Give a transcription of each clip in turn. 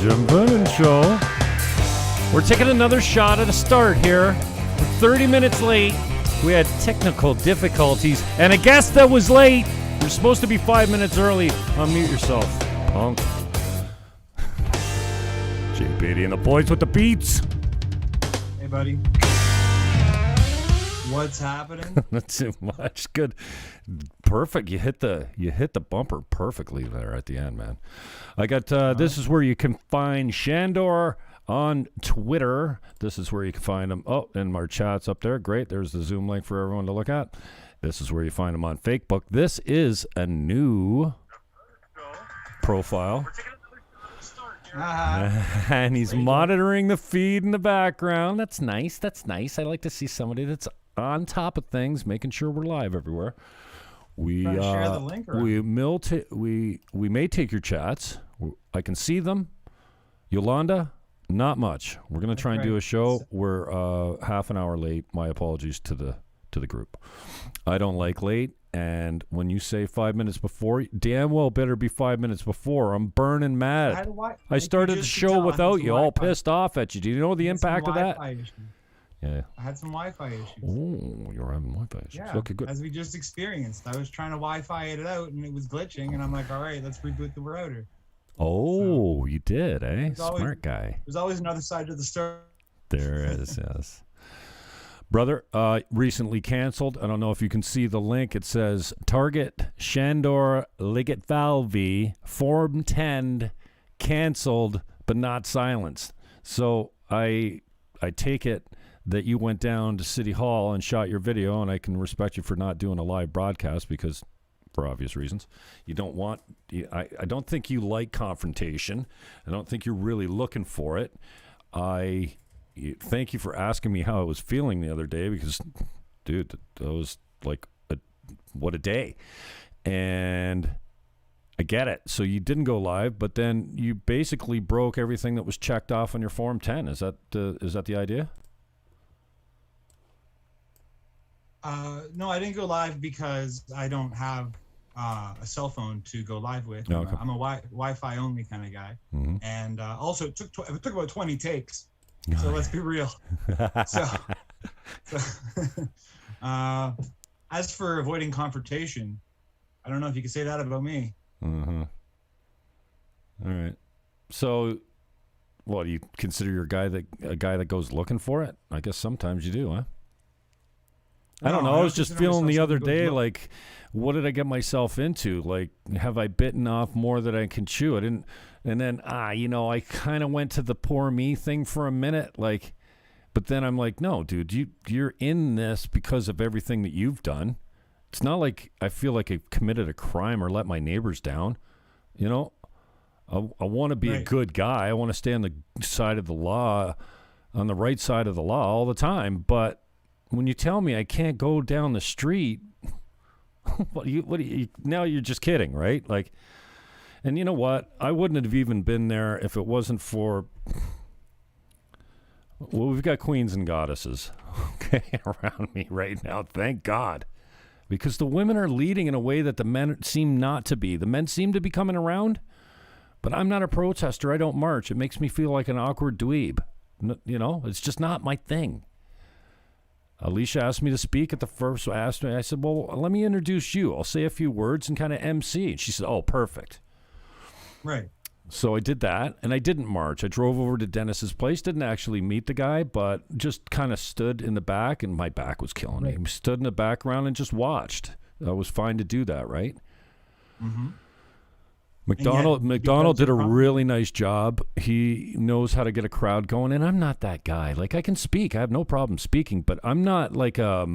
Jim Fannon Show. We're taking another shot at a start here. We're 30 minutes late. We had technical difficulties, and a guest that was late. You're supposed to be 5 minutes early. Unmute yourself, punk. JPD and the boys with the beats. Hey, buddy. What's happening? Not too much. Good. Perfect. You hit the bumper perfectly there at the end, man. I got this is where you can find Sandor on Twitter. This is where you can find him. Oh, and our chat's up there. Great. There's the Zoom link for everyone to look at. This is where you find him on Facebook. This is a new profile. And he's monitoring the feed in the background. That's nice. That's nice. I like to see somebody that's on top of things, making sure we're live everywhere. We share the link we may take your chats. I can see them. Yolanda, not much. We're gonna try and do a show. We're half an hour late. My apologies to the group. I don't like late. And when you say 5 minutes before, damn well better be 5 minutes before. I'm burning mad. I started the show without you, all pissed off at you. Do you know the impact of that? Yeah. I had some Wi-Fi issues. Oh, you're having Wi-Fi issues. Yeah, okay, good. As we just experienced. I was trying to Wi-Fi it out, and it was glitching, and I'm like, all right, let's reboot the router. Oh, so, you did, eh? Smart guy. There's always another side to the story. There is, yes. Brother, recently canceled. I don't know if you can see the link. It says, Target Sandor Ligetfalvy Form 10'd canceled but not silenced. So I take it that you went down to City Hall and shot your video, and I can respect you for not doing a live broadcast because, for obvious reasons, you don't want. I don't think you like confrontation. I don't think you're really looking for it. Thank you for asking me how I was feeling the other day because, dude, that was like what a day. And I get it. So you didn't go live, but then you basically broke everything that was checked off on your Form 10. Is that the idea? No, I didn't go live because I don't have a cell phone to go live with. Oh, okay. I'm a Wi-Fi only kind of guy. Mm-hmm. And also it took about 20 takes. So let's be real. As for avoiding confrontation, I don't know if you can say that about me. Mm-hmm. All right. So, what do you consider a guy that goes looking for it? I guess sometimes you do, huh? I don't know. I was just feeling the other day like, what did I get myself into? Like, have I bitten off more than I can chew? I didn't. And then, I kind of went to the poor me thing for a minute. Like, but then I'm like, no, dude, you're in this because of everything that you've done. It's not like I feel like I committed a crime or let my neighbors down. You know, I want to be a good guy. I want to stay on the side of the law, on the right side of the law all the time. But when you tell me I can't go down the street, what do you now you're just kidding, right? Like, and you know what? I wouldn't have even been there if it wasn't for, well, we've got queens and goddesses, okay, around me right now. Thank God. Because the women are leading in a way that the men seem not to be. The men seem to be coming around, but I'm not a protester. I don't march. It makes me feel like an awkward dweeb. You know, it's just not my thing. Alicia asked me to speak at the first. I said, well, let me introduce you. I'll say a few words and kind of MC. And she said, oh, perfect. Right. So I did that, and I didn't march. I drove over to Dennis's place, didn't actually meet the guy, but just kind of stood in the back, and my back was killing me. Stood in the background and just watched. I was fine to do that, right? Mm-hmm. McDonald did a really nice job. He knows how to get a crowd going, and I'm not that guy. Like, I can speak. I have no problem speaking, but I'm not like a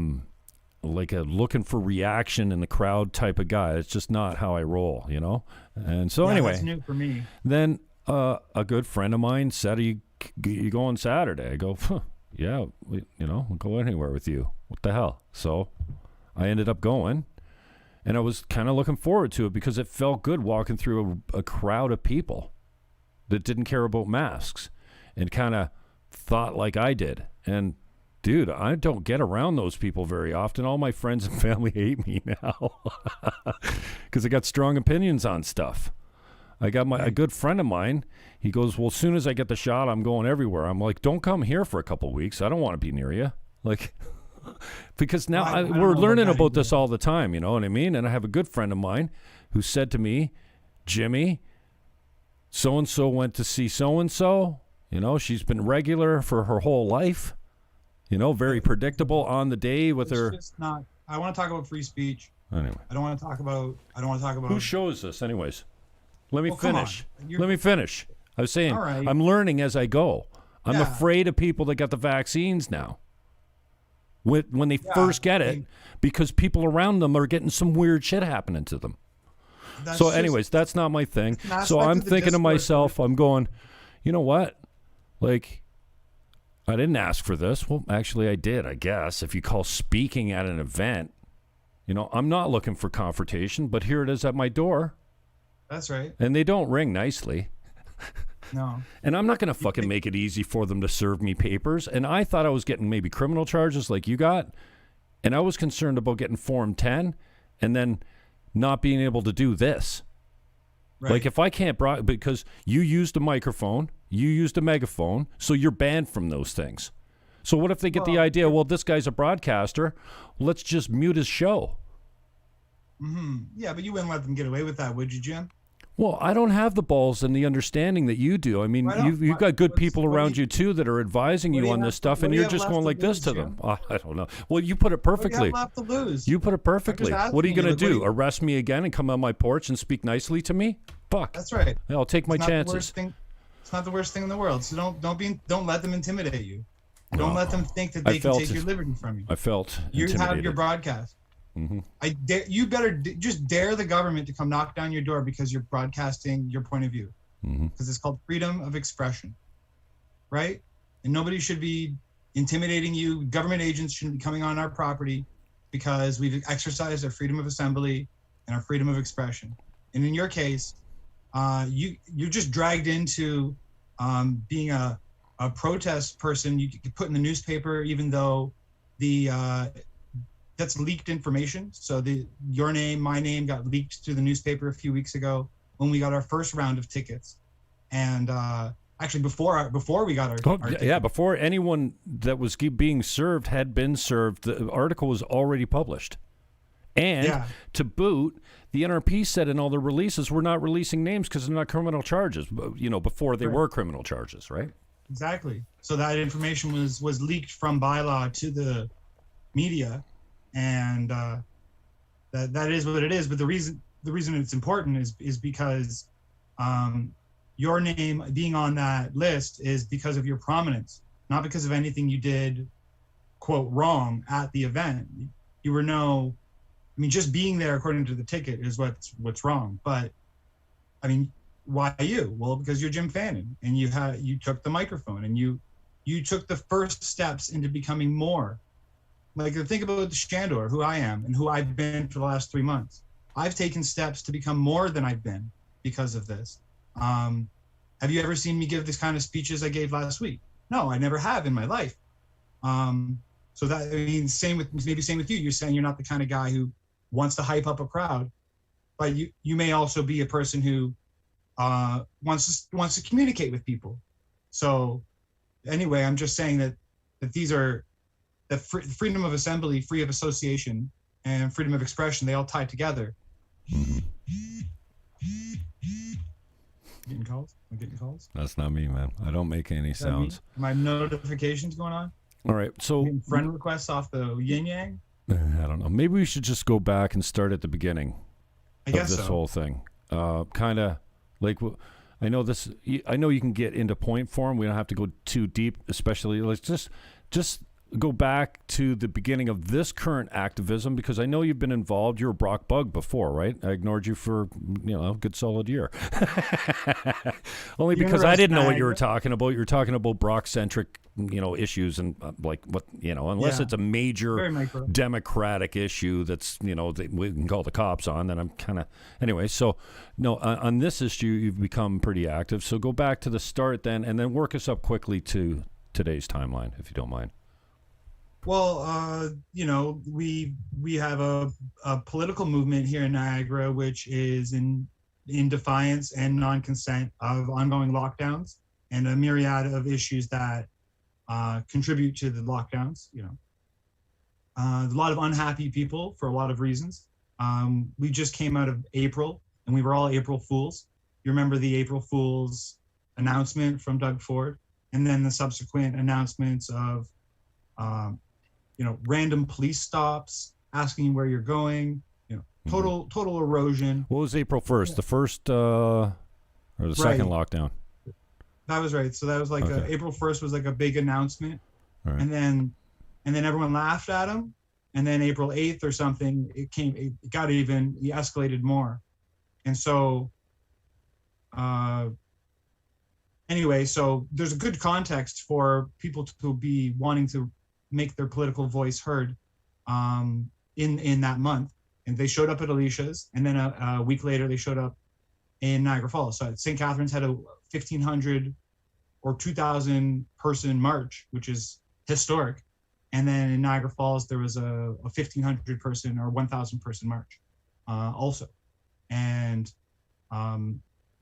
looking for reaction in the crowd type of guy. It's just not how I roll, you know? And so anyway. That's new for me. Then a good friend of mine said, you go on Saturday? I go, yeah, I'll go anywhere with you. What the hell? So I ended up going. And I was kind of looking forward to it because it felt good walking through a crowd of people that didn't care about masks and kind of thought like I did. And, dude, I don't get around those people very often. All my friends and family hate me now because I got strong opinions on stuff. I got a good friend of mine. He goes, well, as soon as I get the shot, I'm going everywhere. I'm like, don't come here for a couple of weeks. I don't want to be near you. Like, because now I don't we're know learning about that about this either. all the time. You know what I mean? And I have a good friend of mine who said to me, Jimmy, so-and-so went to see so-and-so. You know, she's been regular for her whole life. You know, very predictable on the day with her. It's just not. I want to talk about free speech. Anyway. I don't want to talk about. Who shows this, anyways? Let me Well, come finish. on. You're- Let me finish. I was saying, All right. I'm learning as I go. I'm Yeah. afraid of people that got the vaccines now. When they first get it, because people around them are getting some weird shit happening to them. So, anyways, that's not my thing. an So aspect I'm of the thinking to discourse. myself, I'm going, you know what? Like, I didn't ask for this. Well, actually, I did, I guess. If you call speaking at an event, you know, I'm not looking for confrontation, but here it is at my door. That's right. And they don't ring nicely. No. And I'm not going to fucking make it easy for them to serve me papers. And I thought I was getting maybe criminal charges like you got. And I was concerned about getting Form 10 and then not being able to do this. Right. Like if I can't, because you used a microphone, you used a megaphone, so you're banned from those things. So what if they get the idea, well, this guy's a broadcaster, let's just mute his show. Yeah, but you wouldn't let them get away with that, would you, Jim? Well, I don't have the balls and the understanding that you do. I mean, Why not? you've got good What's- people what do around you- you too that are advising what do you you on have this to- stuff, what and do you're you have just left going to like this lose, to them. Jim? I don't know. Well, you put it perfectly. What do you have left to lose? You put it perfectly. asking What are you you, going to like, what do? do you- Arrest me again and come on my porch and speak nicely to me? Fuck. That's right. Yeah, I'll take my It's not the chances. worst thing. It's not the worst thing in the world. So don't let them intimidate you. Don't let them think that I they can felt take it. your liberty from you. I felt You have intimidated. your broadcast. Mm-hmm. You better just dare the government to come knock down your door because you're broadcasting your point of view. Mm-hmm. Because it's called freedom of expression, right? And nobody should be intimidating you. Government agents shouldn't be coming on our property because we've exercised our freedom of assembly and our freedom of expression. And in your case, you're just dragged into being a protest person. You get put in the newspaper, even though that's leaked information. So your name, my name got leaked to the newspaper a few weeks ago when we got our first round of tickets. And actually before we got our tickets. Yeah, before anyone that was being served had been served, the article was already published. And to boot, the NRP said in all their releases, we're not releasing names because they're not criminal charges, you know, before they were criminal charges, right? Exactly. So that information was leaked from bylaw to the media, and that is what it is. But the reason it's important is because your name being on that list is because of your prominence, not because of anything you did, quote, wrong at the event. You were just being there according to the ticket is what's wrong. But I mean, why you? Well, because you're Jim Fannon, and you took the microphone, and you took the first steps into becoming more. Like, think about Sandor, who I am and who I've been for the last 3 months. I've taken steps to become more than I've been because of this. Have you ever seen me give this kind of speeches I gave last week? No, I never have in my life. So that, I mean, same with you. You're saying you're not the kind of guy who wants to hype up a crowd, but you may also be a person who wants to communicate with people. So anyway, I'm just saying that these are that freedom of assembly, free of association, and freedom of expression, they all tie together. Getting calls? Am I getting calls? That's not me, man. I don't make any sounds. My notifications going on? All right, so Getting friend requests off the yin yang? I don't know. Maybe we should just go back and start at the beginning I of guess this so. whole thing. Kind of like I know this. I know you can get into point form. We don't have to go too deep, especially. Let's just go back to the beginning of this current activism, because I know you've been involved. You were Brock Bug before, right? I ignored you for a good solid year. Only because I didn't know what you were talking about. You were talking about Brock-centric, issues and like what, unless it's a major democratic issue that's, that we can call the cops on, then I'm kind of, anyway. So no, on this issue, you've become pretty active. So go back to the start then, and then work us up quickly to today's timeline, if you don't mind. Well, we have a political movement here in Niagara, which is in in defiance and non-consent of ongoing lockdowns and a myriad of issues that contribute to the lockdowns. A lot of unhappy people for a lot of reasons. We just came out of April, and we were all April Fools. You remember the April Fools announcement from Doug Ford, and then the subsequent announcements of, random police stops, asking you where you're going, total erosion. What was April 1st? The first or the second lockdown? That was right. So that was like April 1st was like a big announcement. Right. And then everyone laughed at him. And then April 8th or something, it escalated more. And so, anyway, so there's a good context for people to be wanting to make their political voice heard in that month. And they showed up at Alicia's, and then a week later they showed up in Niagara Falls. So St. Catharines had a 1,500 or 2,000 person march, which is historic. And then in Niagara Falls, there was a 1,500 person or 1,000 person march also. And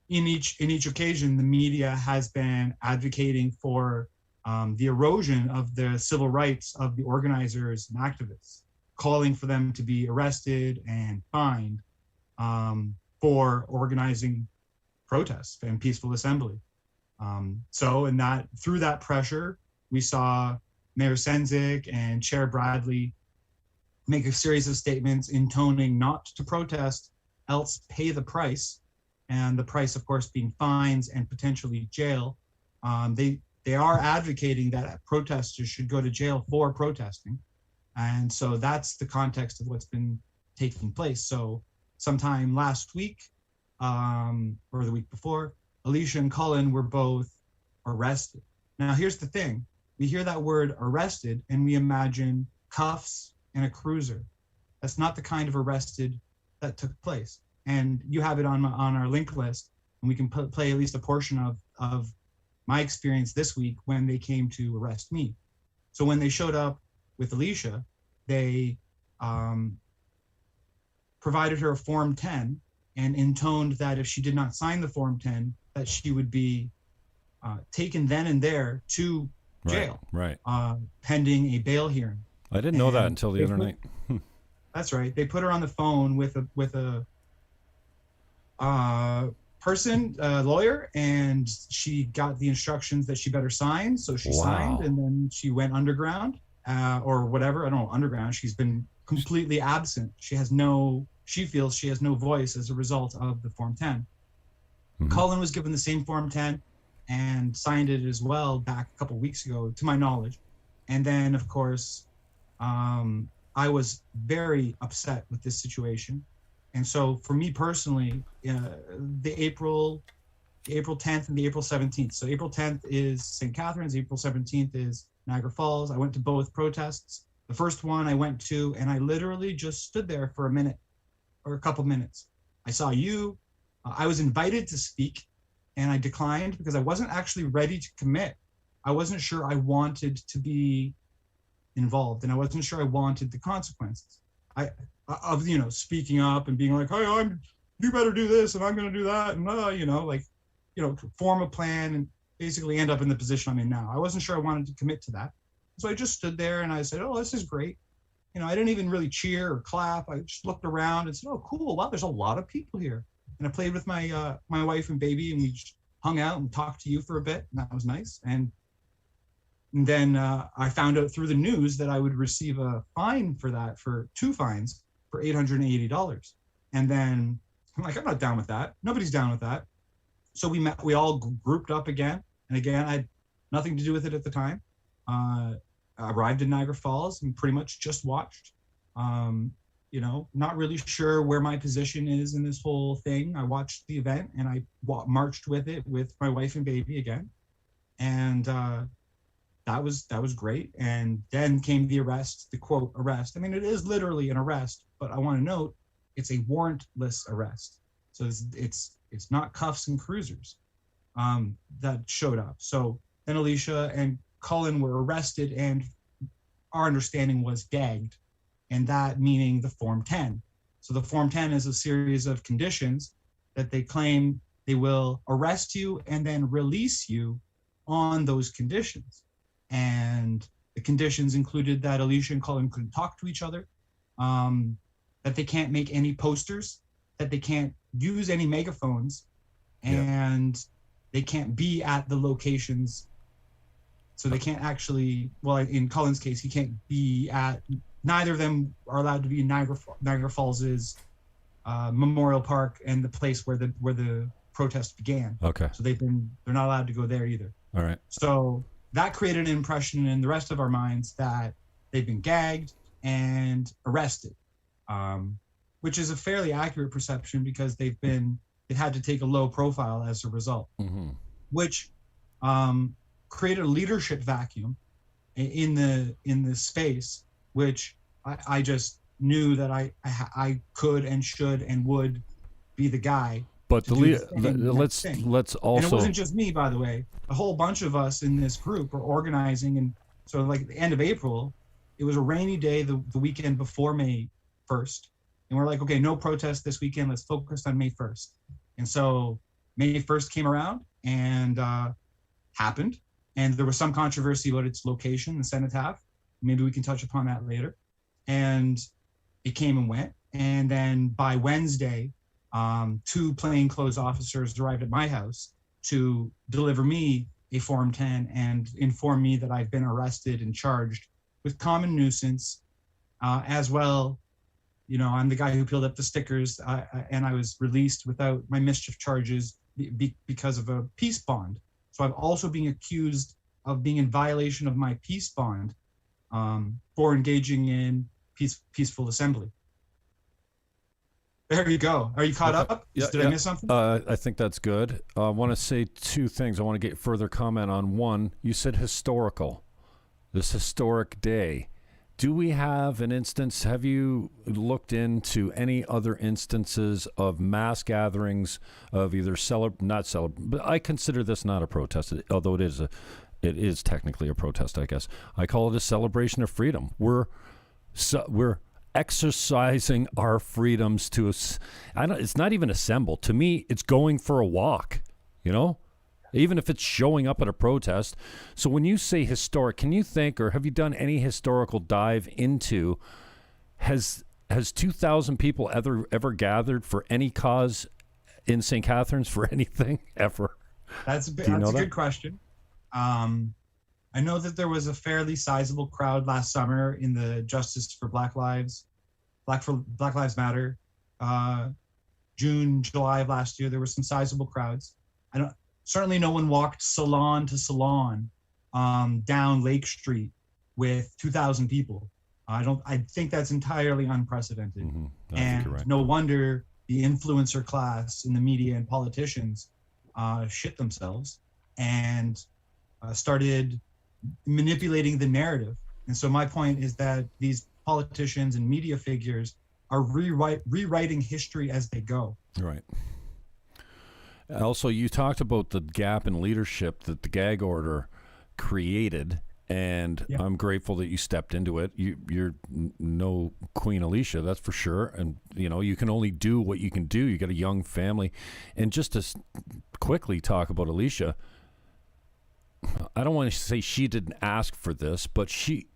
in each occasion, the media has been advocating for the erosion of the civil rights of the organizers and activists, calling for them to be arrested and fined for organizing protests and peaceful assembly. Through that pressure, we saw Mayor Sendzik and Chair Bradley make a series of statements intoning not to protest, else pay the price, and the price, of course, being fines and potentially jail. They are advocating that protesters should go to jail for protesting. And so that's the context of what's been taking place. So sometime last week, or the week before, Alicia and Cullen were both arrested. Now, here's the thing. We hear that word arrested and we imagine cuffs and a cruiser. That's not the kind of arrested that took place. And you have it on our link list, and we can play at least a portion of my experience this week when they came to arrest me. So when they showed up with Alicia, they provided her a Form 10 and intoned that if she did not sign the Form 10, that she would be taken then and there to jail, right. Pending a bail hearing. I didn't know that until the other night. That's right. They put her on the phone with a lawyer, and she got the instructions that she better sign. So she signed, and then she went underground, or whatever. I don't know, underground. She's been completely absent. She feels she has no voice as a result of the Form 10. Mm-hmm. Cullen was given the same Form 10 and signed it as well back a couple weeks ago, to my knowledge. And then, of course, I was very upset with this situation. And so for me personally, the April 10th and the April 17th. So April 10th is St. Catharines, April 17th is Niagara Falls. I went to both protests. The first one I went to, and I literally just stood there for a minute or a couple minutes. I saw you. I was invited to speak, and I declined because I wasn't actually ready to commit. I wasn't sure I wanted to be involved, and I wasn't sure I wanted the consequences of speaking up and being like, hey, you better do this and I'm going to do that, and form a plan and basically end up in the position I'm in now. I wasn't sure I wanted to commit to that, so I just stood there and I said, oh, this is great. I didn't even really cheer or clap. I just looked around and said, oh, cool, wow, there's a lot of people here. And I played with my wife and baby, and we just hung out and talked to you for a bit, and that was nice. And then I found out through the news that I would receive a fine for that, for 2 fines for $880. And then I'm like, I'm not down with that. Nobody's down with that. So we all grouped up again. And again, I had nothing to do with it at the time. I arrived in Niagara Falls and pretty much just watched. Not really sure where my position is in this whole thing. I watched the event and I marched with it with my wife and baby again. And that was great. And then came the arrest, the quote arrest. I mean, it is literally an arrest, but I want to note it's a warrantless arrest. So it's not cuffs and cruisers that showed up. So then Alicia and Cullen were arrested, and our understanding was gagged, and that meaning the Form 10. So the Form 10 is a series of conditions that they claim they will arrest you and then release you on those conditions. And the conditions included that Alicia and Colin couldn't talk to each other, that they can't make any posters, that they can't use any megaphones, and they can't be at the locations. So they can't actually, well, in Colin's case, he can't be at, neither of them are allowed to be in Niagara Falls' Memorial Park and the place where the protest began. Okay. So they're not allowed to go there either. All right. So that created an impression in the rest of our minds that they've been gagged and arrested, which is a fairly accurate perception because they had to take a low profile as a result, which created a leadership vacuum in the space, which I just knew that I could and should and would be the guy. But let's also, and it wasn't just me, by the way. A whole bunch of us in this group are organizing, and so like at the end of April, it was a rainy day the weekend before May 1st, and we're like, okay, no protest this weekend. Let's focus on May 1st. And so May 1st came around and happened, and there was some controversy about its location, the cenotaph. Maybe we can touch upon that later. And it came and went, and then by Wednesday, 2 plainclothes officers arrived at my house to deliver me a Form 10 and inform me that I've been arrested and charged with common nuisance, as well. You know, I'm the guy who peeled up the stickers, and I was released without my mischief charges because of a peace bond. So I'm also being accused of being in violation of my peace bond for engaging in peaceful assembly. There you go. Are you caught up? Did I miss something? I think that's good. I want to say 2 things. I want to get further comment on. One, you said historical, this historic day. Do we have an instance? Have you looked into any other instances of mass gatherings of either but I consider this not a protest, although it is technically a protest, I guess. I call it a celebration of freedom. We're exercising our freedoms to us. It's not even assemble. To me, it's going for a walk, you know, even if it's showing up at a protest. So when you say historic, can you think, or have you done any historical dive into, has 2,000 people ever gathered for any cause in St. Catharines for anything ever? That's a good question. I know that there was a fairly sizable crowd last summer in the Justice for Black Lives Matter, June, July of last year. There were some sizable crowds. Certainly no one walked salon to salon down Lake Street with 2,000 people. I think that's entirely unprecedented. And right. No wonder the influencer class in the media and politicians shit themselves and started manipulating the narrative. And so my point is that these politicians and media figures are rewriting history as they go. Right. Also, you talked about the gap in leadership that the gag order created, and I'm grateful that you stepped into it. You're no Queen Alicia, that's for sure. And, you know, you can only do what you can do. You got a young family. And just to quickly talk about Alicia, I don't want to say she didn't ask for this, but she,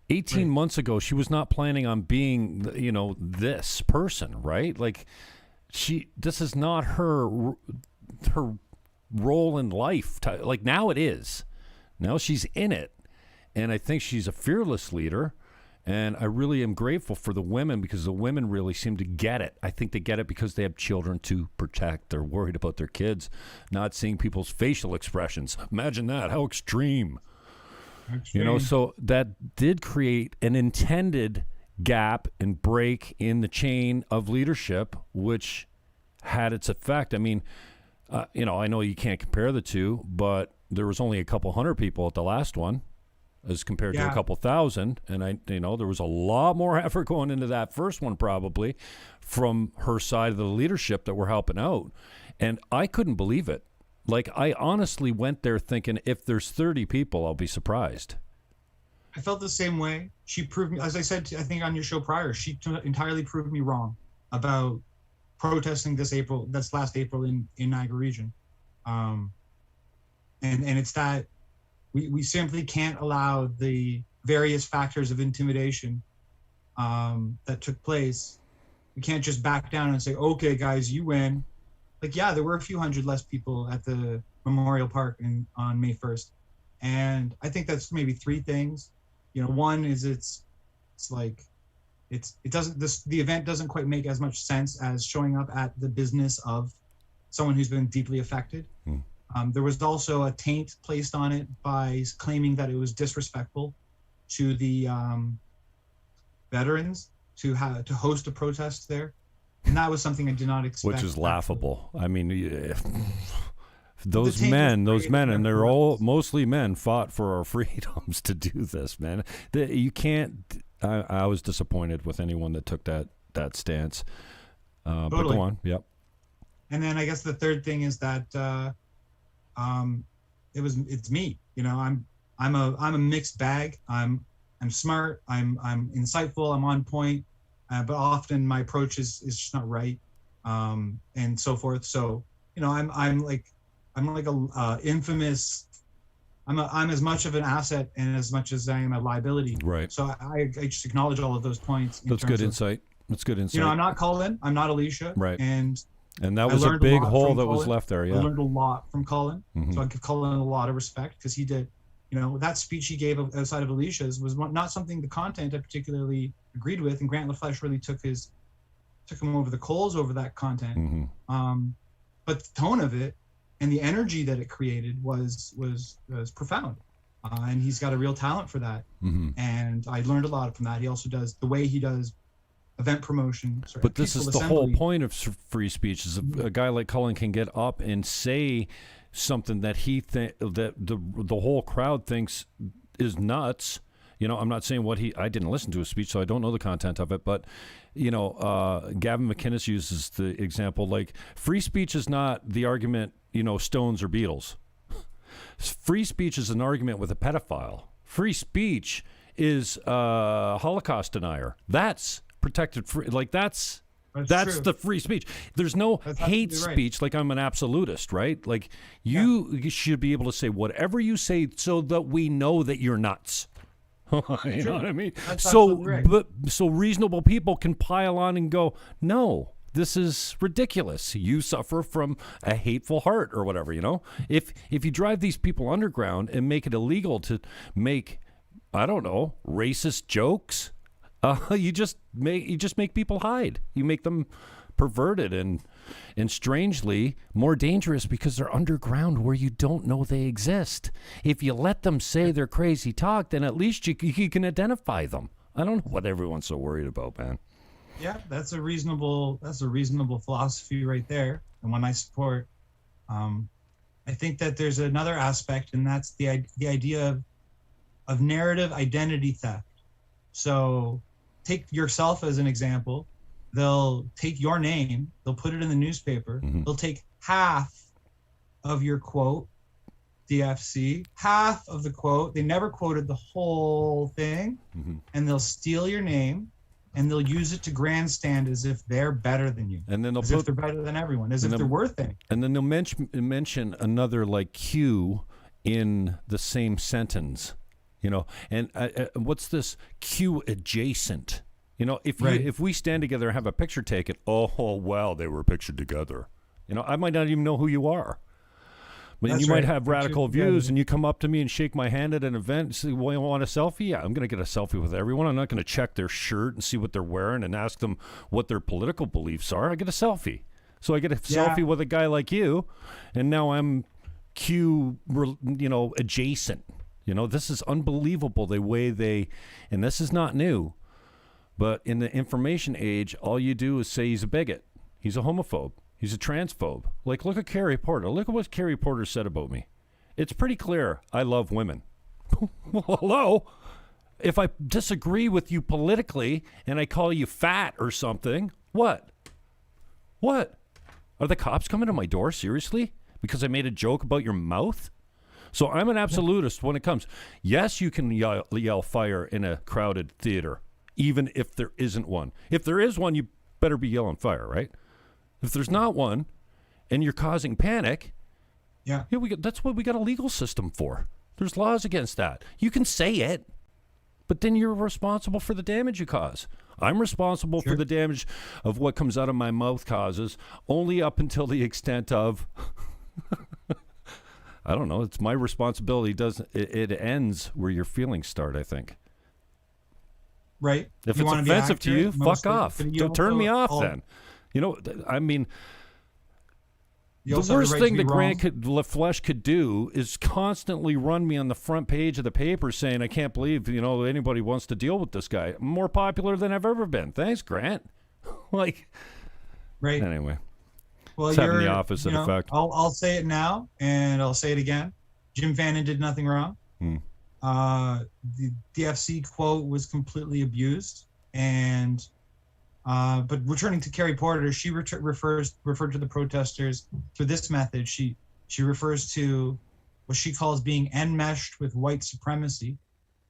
18 months ago, she was not planning on being, this person, right? Like, this is not her role in life. Like, now it is. Now she's in it. And I think she's a fearless leader. And I really am grateful for the women, because the women really seem to get it. I think they get it because they have children to protect. They're worried about their kids, not seeing people's facial expressions. Imagine that. How extreme. So that did create an intended gap and break in the chain of leadership, which had its effect. I mean, I know you can't compare the two, but there was only a couple hundred people at the last one, as compared to a couple thousand. And there was a lot more effort going into that first one, probably from her side of the leadership that were helping out. And I couldn't believe it. Like, I honestly went there thinking, if there's 30 people, I'll be surprised. I felt the same way. She proved me, as I said, I think on your show prior, she entirely proved me wrong about protesting this last April in Niagara region. And it's that we simply can't allow the various factors of intimidation that took place. We can't just back down and say, okay, guys, you win. Like, yeah, there were a few hundred less people at the Memorial Park on May 1st. And I think that's maybe three things. One is the event doesn't quite make as much sense as showing up at the business of someone who's been deeply affected. There was also a taint placed on it by claiming that it was disrespectful to the veterans to host a protest there, and that was something I did not expect. Which is laughable. I mean, those men, and they're all mostly men, fought for our freedoms to do this, man. You can't. I was disappointed with anyone that took that stance. But go on. Yep. And then I guess the third thing is that it's me. I'm a mixed bag. I'm smart. I'm insightful. I'm on point. But often my approach is just not right, and so forth. So I'm like a infamous. I'm as much of an asset and as much as I am a liability. Right. So I just acknowledge all of those points. That's good insight. That's good insight. I'm not Colin. I'm not Alicia. Right. And that was a big hole that was left there. Yeah. I learned a lot from Colin. So I give Colin a lot of respect because he did. That speech he gave outside of Alicia's was not something the content I particularly agreed with, and Grant LaFlèche really took him over the coals over that content. But the tone of it and the energy that it created was profound, and he's got a real talent for that. And I learned a lot from that. He also does the way he does event promotion. But this is the whole point of free speech: is a guy like Colin can get up and say something that that the whole crowd thinks is nuts. I'm not saying I didn't listen to his speech, so I don't know the content of it, but Gavin McInnes uses the example, like, free speech is not the argument, Stones or Beatles. Free speech is an argument with a pedophile. Free speech is a Holocaust denier. That's protected free, like that's the free speech. There's no hate speech, like I'm an absolutist, right? Like you should be able to say whatever you say so that we know that you're nuts. You know what I mean? So reasonable people can pile on and go, no, this is ridiculous. You suffer from a hateful heart or whatever, If you drive these people underground and make it illegal to make, I don't know, racist jokes, you just make people hide. You make them perverted and strangely more dangerous because they're underground where you don't know they exist. If you let them say their crazy talk, then at least you can identify them. I don't know what everyone's so worried about, man. Yeah, that's a reasonable philosophy right there, and one I support. I think that there's another aspect, and that's the idea of narrative identity theft. So take yourself as an example. They'll take your name, they'll put it in the newspaper, they'll take half of your quote, DFC, half of the quote, they never quoted the whole thing, and they'll steal your name, and they'll use it to grandstand as if they're better than you, and then they'll if they're better than everyone, as if they're worth it. And then they'll mention another like Q in the same sentence, and what's this Q adjacent? If we stand together and have a picture taken, oh wow, they were pictured together. I might not even know who you are. But you might have radical views, and you come up to me and shake my hand at an event and say, well, you want a selfie? Yeah, I'm going to get a selfie with everyone. I'm not going to check their shirt and see what they're wearing and ask them what their political beliefs are. I get a selfie. So I get a selfie with a guy like you, and now I'm Q, adjacent. This is unbelievable the way and this is not new. But in the information age, all you do is say he's a bigot. He's a homophobe. He's a transphobe. Like, look at Carrie Porter. Look at what Carrie Porter said about me. It's pretty clear I love women. Well, hello? If I disagree with you politically and I call you fat or something, what? What? Are the cops coming to my door? Seriously? Because I made a joke about your mouth? So I'm an absolutist when it comes. Yes, you can yell fire in a crowded theater, even if there isn't one. If there is one, you better be yelling fire, right? If there's not one, and you're causing panic, Yeah. that's what we got a legal system for. There's laws against that. You can say it, but then you're responsible for the damage you cause. I'm responsible for the damage of what comes out of my mouth causes, only up until the extent of, I don't know, it's my responsibility. It ends where your feelings start, I think. Right. If it's offensive to you, fuck off. Don't turn me off then. You know, I mean, the worst thing that Grant LaFleche could do is constantly run me on the front page of the paper saying, I can't believe, anybody wants to deal with this guy. I'm more popular than I've ever been. Thanks, Grant. Right. Well, Anyway. It's having the opposite effect. I'll say it now, and I'll say it again. Jim Fannon did nothing wrong. The DFC quote was completely abused, and but returning to Carrie Porter, she referred to the protesters through this method. She refers to what she calls being enmeshed with white supremacy.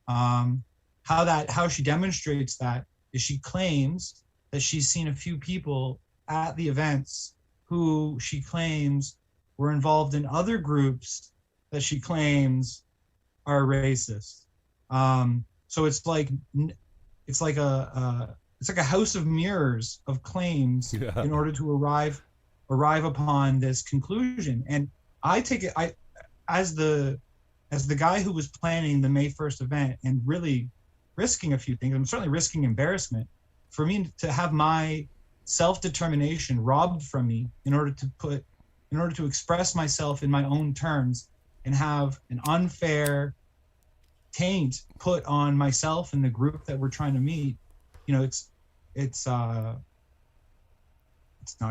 How she demonstrates that is she claims that she's seen a few people at the events who she claims were involved in other groups that she claims are racist. So it's like a house of mirrors of claims in order to arrive upon this conclusion. And I take it, as the guy who was planning the May 1st event and really risking a few things, I'm certainly risking embarrassment, for me to have my self-determination robbed from me in order to express myself in my own terms and have an unfair taint put on myself and the group that we're trying to meet. It's not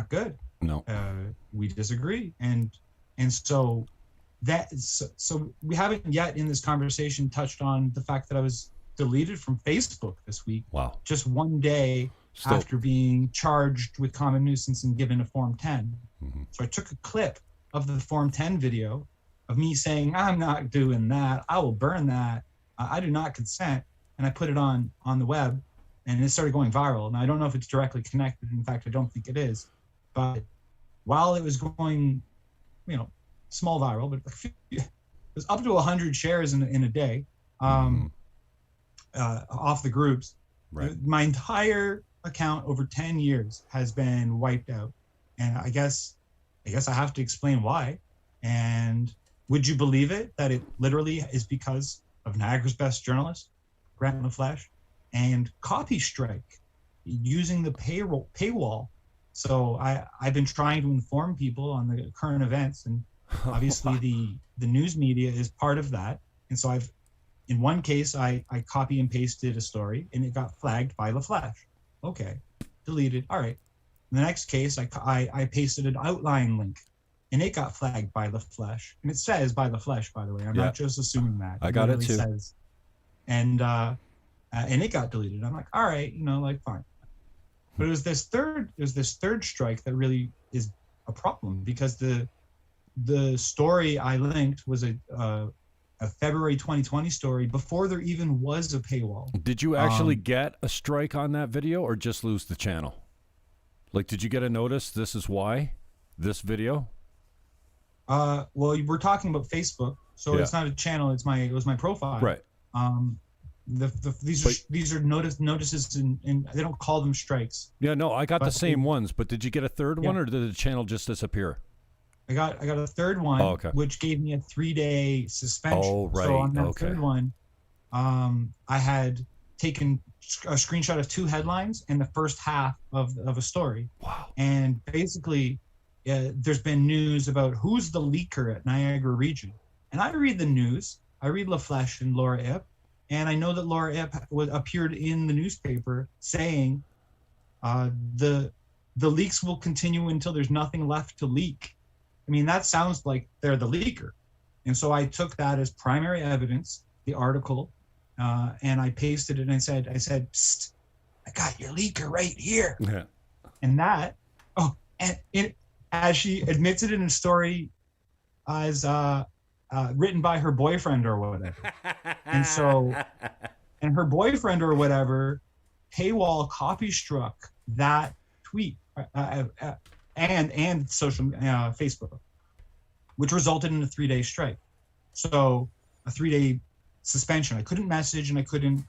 good. No. We disagree, and so we haven't yet in this conversation touched on the fact that I was deleted from Facebook this week. Wow. Just one day after being charged with common nuisance and given a Form 10. Mm-hmm. So I took a clip of the Form 10 video of me saying, I'm not doing that. I will burn that. I do not consent. And I put it on the web, and it started going viral. And I don't know if it's directly connected. In fact, I don't think it is. But while it was going, small viral, but it was up to 100 shares in a day off the groups. Right. My entire account over 10 years has been wiped out. And I guess I have to explain why. And would you believe it, that it literally is because of Niagara's best journalist, Grant LaFleche, and copy strike using the paywall. So I've been trying to inform people on the current events, and obviously the news media is part of that. And so in one case, I copy and pasted a story, and it got flagged by LaFleche. Okay, deleted. All right. In the next case, I pasted an outline link, and it got flagged by LaFleche. And it says by LaFleche, by the way. I'm not just assuming that. I got it too. Says, and it got deleted. I'm like, all right, fine. But it was this third strike that really is a problem, because the story I linked was a February 2020 story before there even was a paywall. Did you actually get a strike on that video, or just lose the channel? Like, did you get a notice? This is why this video. Well, we're talking about Facebook, so it's not a channel. It was my profile. Right. These are notices, and they don't call them strikes. Yeah, no, I got the same ones, but did you get a third one, or did the channel just disappear? I got a third one, which gave me a 3-day suspension. Oh, right. So on that third one, I had taken a screenshot of 2 headlines and the first half of a story. Wow. And basically, there's been news about who's the leaker at Niagara Region. And I read the news. I read LaFleche and Laura Ip. And I know that Laura Ip appeared in the newspaper saying the leaks will continue until there's nothing left to leak. I mean, that sounds like they're the leaker. And so I took that as primary evidence, the article, and I pasted it, and I said, Psst, I got your leaker right here. Yeah. And that, as she admits it in a story as written by her boyfriend or whatever. And her boyfriend or whatever paywall copy struck that tweet. and social Facebook, which resulted in a 3-day strike. So a 3-day suspension. I couldn't message and I couldn't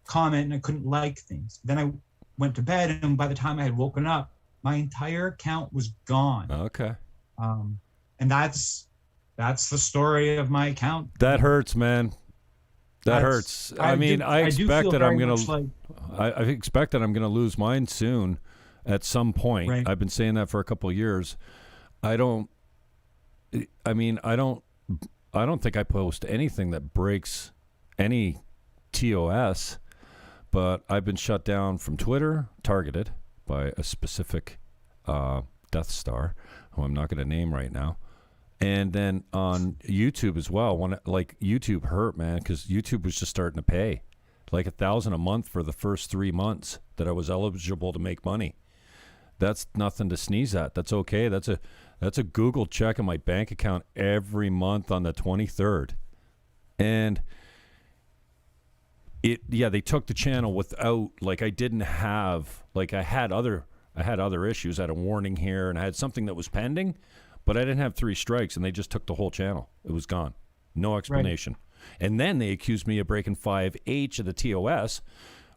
comment and I couldn't like things. Then I went to bed, and by the time I had woken up, my entire account was gone. Okay. And that's the story of my account. That hurts, man. That hurts. I expect that I'm gonna lose mine soon, at some point. Right. I've been saying that for a couple of years. I don't think I post anything that breaks any TOS, but I've been shut down from Twitter, targeted by a specific Death Star, who I'm not going to name right now. And then on YouTube as well. YouTube hurt, man, because YouTube was just starting to pay like $1,000 a month for the first 3 months that I was eligible to make money. That's nothing to sneeze at. That's okay. That's a Google check in my bank account every month on the 23rd. And they took the channel without, like, I didn't have, like, I had other issues. I had a warning here and I had something that was pending, but I didn't have 3 strikes, and they just took the whole channel. It was gone. No explanation. Right. And then they accused me of breaking 5H of the TOS,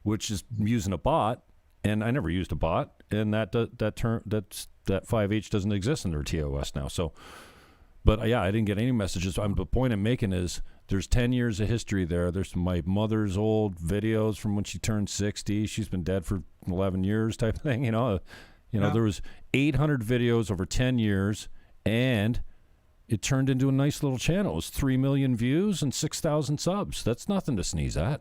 which is using a bot, and I never used a bot, and that 5H doesn't exist in their TOS now. So, but yeah, I didn't get any messages. The point I'm making is there's 10 years of history there. There's my mother's old videos from when she turned 60. She's been dead for 11 years type thing, There was 800 videos over 10 years, and it turned into a nice little channel. It was 3 million views and 6,000 subs. That's nothing to sneeze at.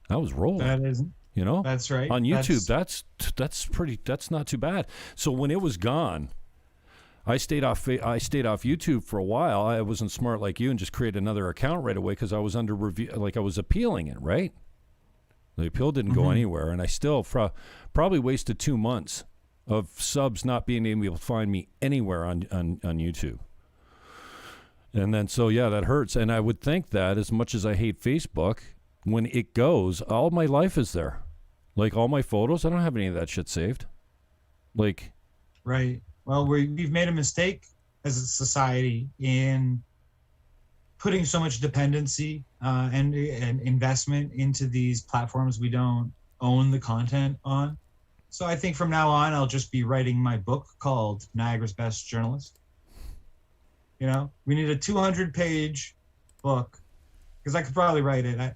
I was rolling. That isn't. That's right. On YouTube, that's not too bad. So when it was gone, I stayed off YouTube for a while. I wasn't smart like you and just created another account right away because I was under review, like I was appealing it, right? The appeal didn't go anywhere, and I still probably wasted 2 months of subs not being able to find me anywhere on YouTube. And then, so yeah, that hurts. And I would think that as much as I hate Facebook, when it goes, all my life is there. Like all my photos, I don't have any of that shit saved. Like, right. Well, we've made a mistake as a society in putting so much dependency and investment into these platforms we don't own the content on. So I think from now on, I'll just be writing my book called Niagara's Best Journalist. We need a 200-page book, because I could probably write it.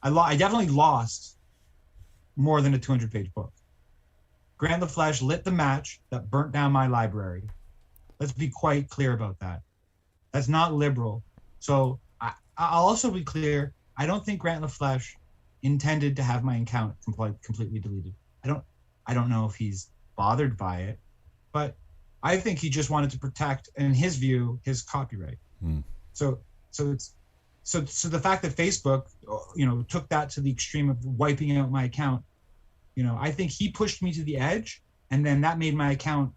I definitely lost more than a 200-page book. Grant LaFleche lit the match that burnt down my library. Let's be quite clear about that. That's not liberal. So I'll also be clear. I don't think Grant LaFleche intended to have my account completely deleted. I don't know if he's bothered by it, but I think he just wanted to protect, in his view, his copyright. So the fact that Facebook, took that to the extreme of wiping out my account, I think he pushed me to the edge, and then that made my account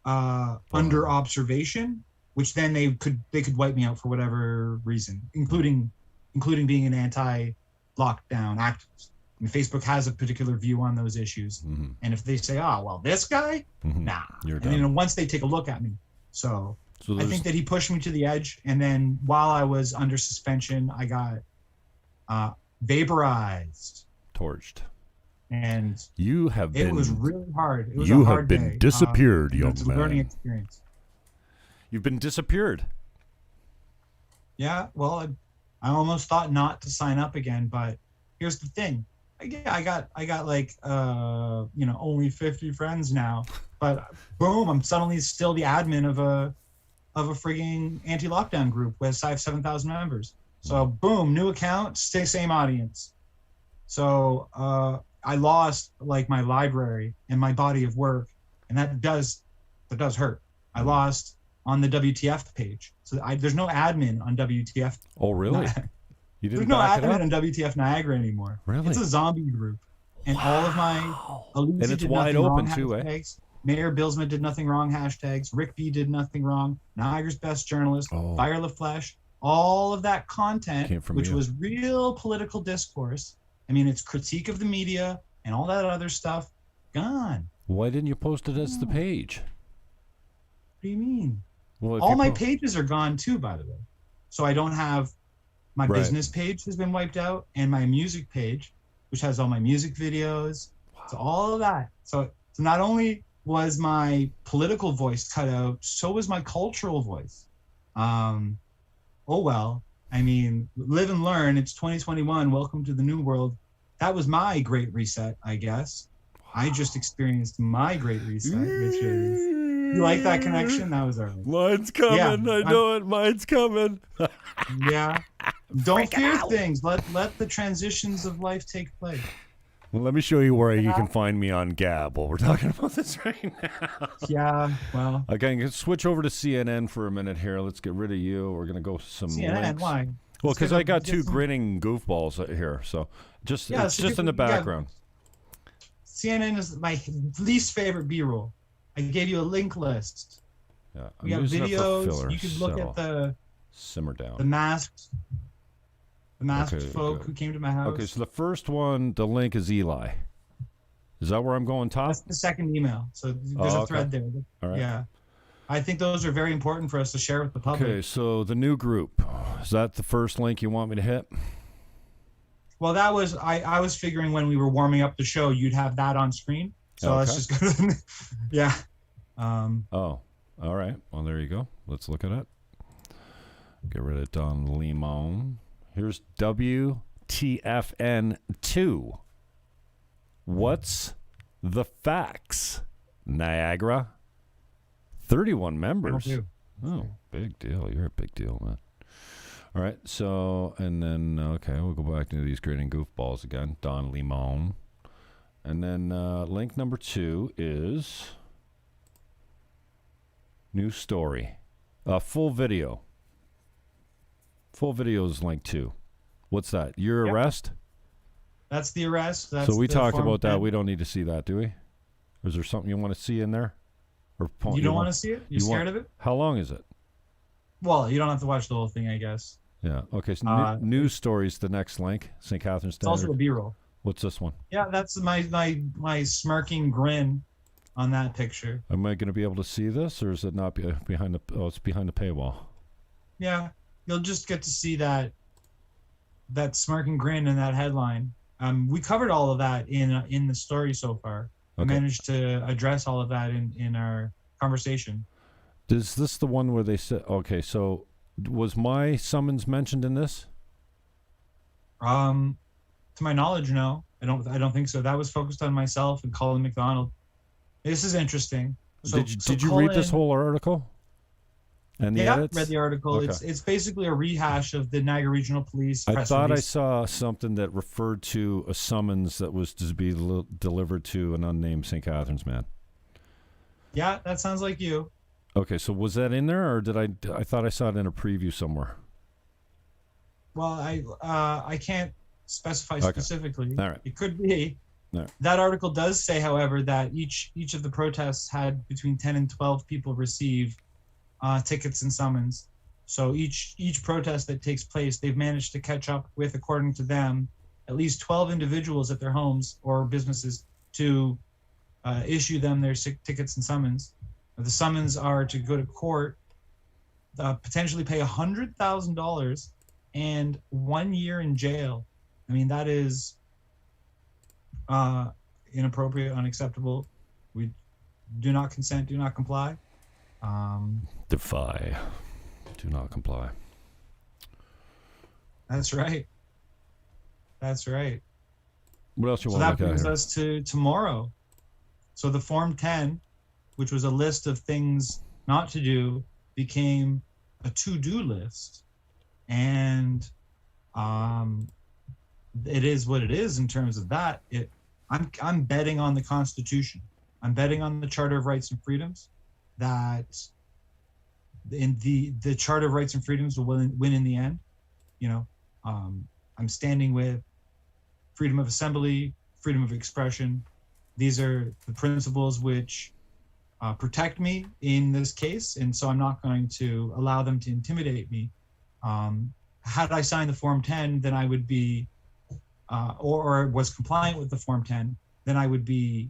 under observation, which then they could wipe me out for whatever reason, including being an anti-lockdown activist. I mean, Facebook has a particular view on those issues, and if they say, this guy, nah. You're done. And once they take a look at me, so I think that he pushed me to the edge, and then while I was under suspension, I got vaporized, torched, and it was really hard. It was a hard day. Disappeared, young it's man. A learning experience. You've been disappeared. Yeah, well, I almost thought not to sign up again, but here's the thing. I got like only 50 friends now, but boom, I'm suddenly still the admin of a frigging anti-lockdown group with 7,000 members. So boom, new account, same audience. So I lost like my library and my body of work, and that does hurt. I lost on the WTF page, so there's no admin on WTF. Oh really? There's no admin on WTF Niagara anymore. Really? It's a zombie group. And all of my and it's wide open too, hashtags, Mayor Billsman did nothing wrong hashtags, Rick B did nothing wrong, Niagara's Best Journalist, Fire LaFleche, all of that content, which was real political discourse. I mean, it's critique of the media and all that other stuff, gone. Why didn't you post it as the page? do you mean? Well, All my pages are gone too, by the way. So I don't have my business page has been wiped out, and my music page, which has all my music videos. Wow. So all of that. So not only was my political voice cut out, so was my cultural voice. Oh well. I mean, live and learn. It's 2021. Welcome to the new world. That was my great reset, I guess. I just experienced my great reset, which is, you like that connection? That was early. Mine's coming. Yeah, I know it. Mine's coming. Yeah. Don't fear things. Let the transitions of life take place. Well, let me show you where you can find me on Gab while we're talking about this right now. Yeah, well. Okay, switch over to CNN for a minute here. Let's get rid of you. We're going to go to some CNN, links. Why? Well, because I got two grinning goofballs here. So it's just in the background. CNN is my least favorite B-roll. I gave you a link list. Yeah, we have videos. You can look at the simmer down. The masked folk who came to my house. Okay, so the first one, the link is Eli. Is that where I'm going top? That's the second email. So there's a thread there. All right. Yeah. I think those are very important for us to share with the public. Okay, so the new group. Is that the first link you want me to hit? Well, that was, I was figuring when we were warming up the show, you'd have that on screen. So let's just go. Yeah. All right. Well, there you go. Let's look at it. Get rid of Don Limon. Here's WTFN2. What's the facts? Niagara. 31 members. Oh, big deal. You're a big deal, man. All right. So, and then, okay, we'll go back to these grinning goofballs again. Don Limon. And then link number 2 is new story. Full video. Full video is link 2. What's that? Your arrest? That's the arrest. That's so we talked about that. We don't need to see that, do we? Or is there something you want to see in there? Or you don't want to see it? You're scared of it? How long is it? Well, you don't have to watch the whole thing, I guess. Yeah. Okay. So news stories, the next link. St. Catharines Standard. It's also a B-roll. What's this one? Yeah, that's my smirking grin on that picture. Am I going to be able to see this, or is it not behind the? Oh, it's behind the paywall. Yeah, you'll just get to see that smirking grin in that headline. We covered all of that in the story so far. Okay. I managed to address all of that in our conversation. Is this the one where they said? Okay, so was my summons mentioned in this? To my knowledge, no. I don't think so. That was focused on myself and Colin McDonald. This is interesting. So, did you read this whole article? And the edits? Read the article. Okay. It's basically a rehash of the Niagara Regional Police press I thought release. I saw something that referred to a summons that was to be delivered to an unnamed St. Catharines man. Yeah, that sounds like you. Okay, so was that in there, or did I thought I saw it in a preview somewhere? Well, I can't specify specifically. All right. It could be. All right. That article does say, however, that each of the protests had between 10 and 12 people receive tickets and summons. So each protest that takes place, they've managed to catch up with, according to them, at least 12 individuals at their homes or businesses to issue them their tickets and summons. The summons are to go to court, potentially pay $100,000 and 1 year in jail. I mean, that is inappropriate, unacceptable. We do not consent, do not comply. DEFY. Do not comply. That's right. That's right. What else you want to to look at here? So that brings us to tomorrow. So the Form 10, which was a list of things not to do, became a to-do list. And it is what it is in terms of that. I'm betting on the Constitution. I'm betting on the Charter of Rights and Freedoms, that in the Charter of Rights and Freedoms will win in the end. You know, I'm standing with freedom of assembly, freedom of expression. These are the principles which protect me in this case, and so I'm not going to allow them to intimidate me. Had I signed the Form 10, then I would be, or was compliant with the Form 10, then I would be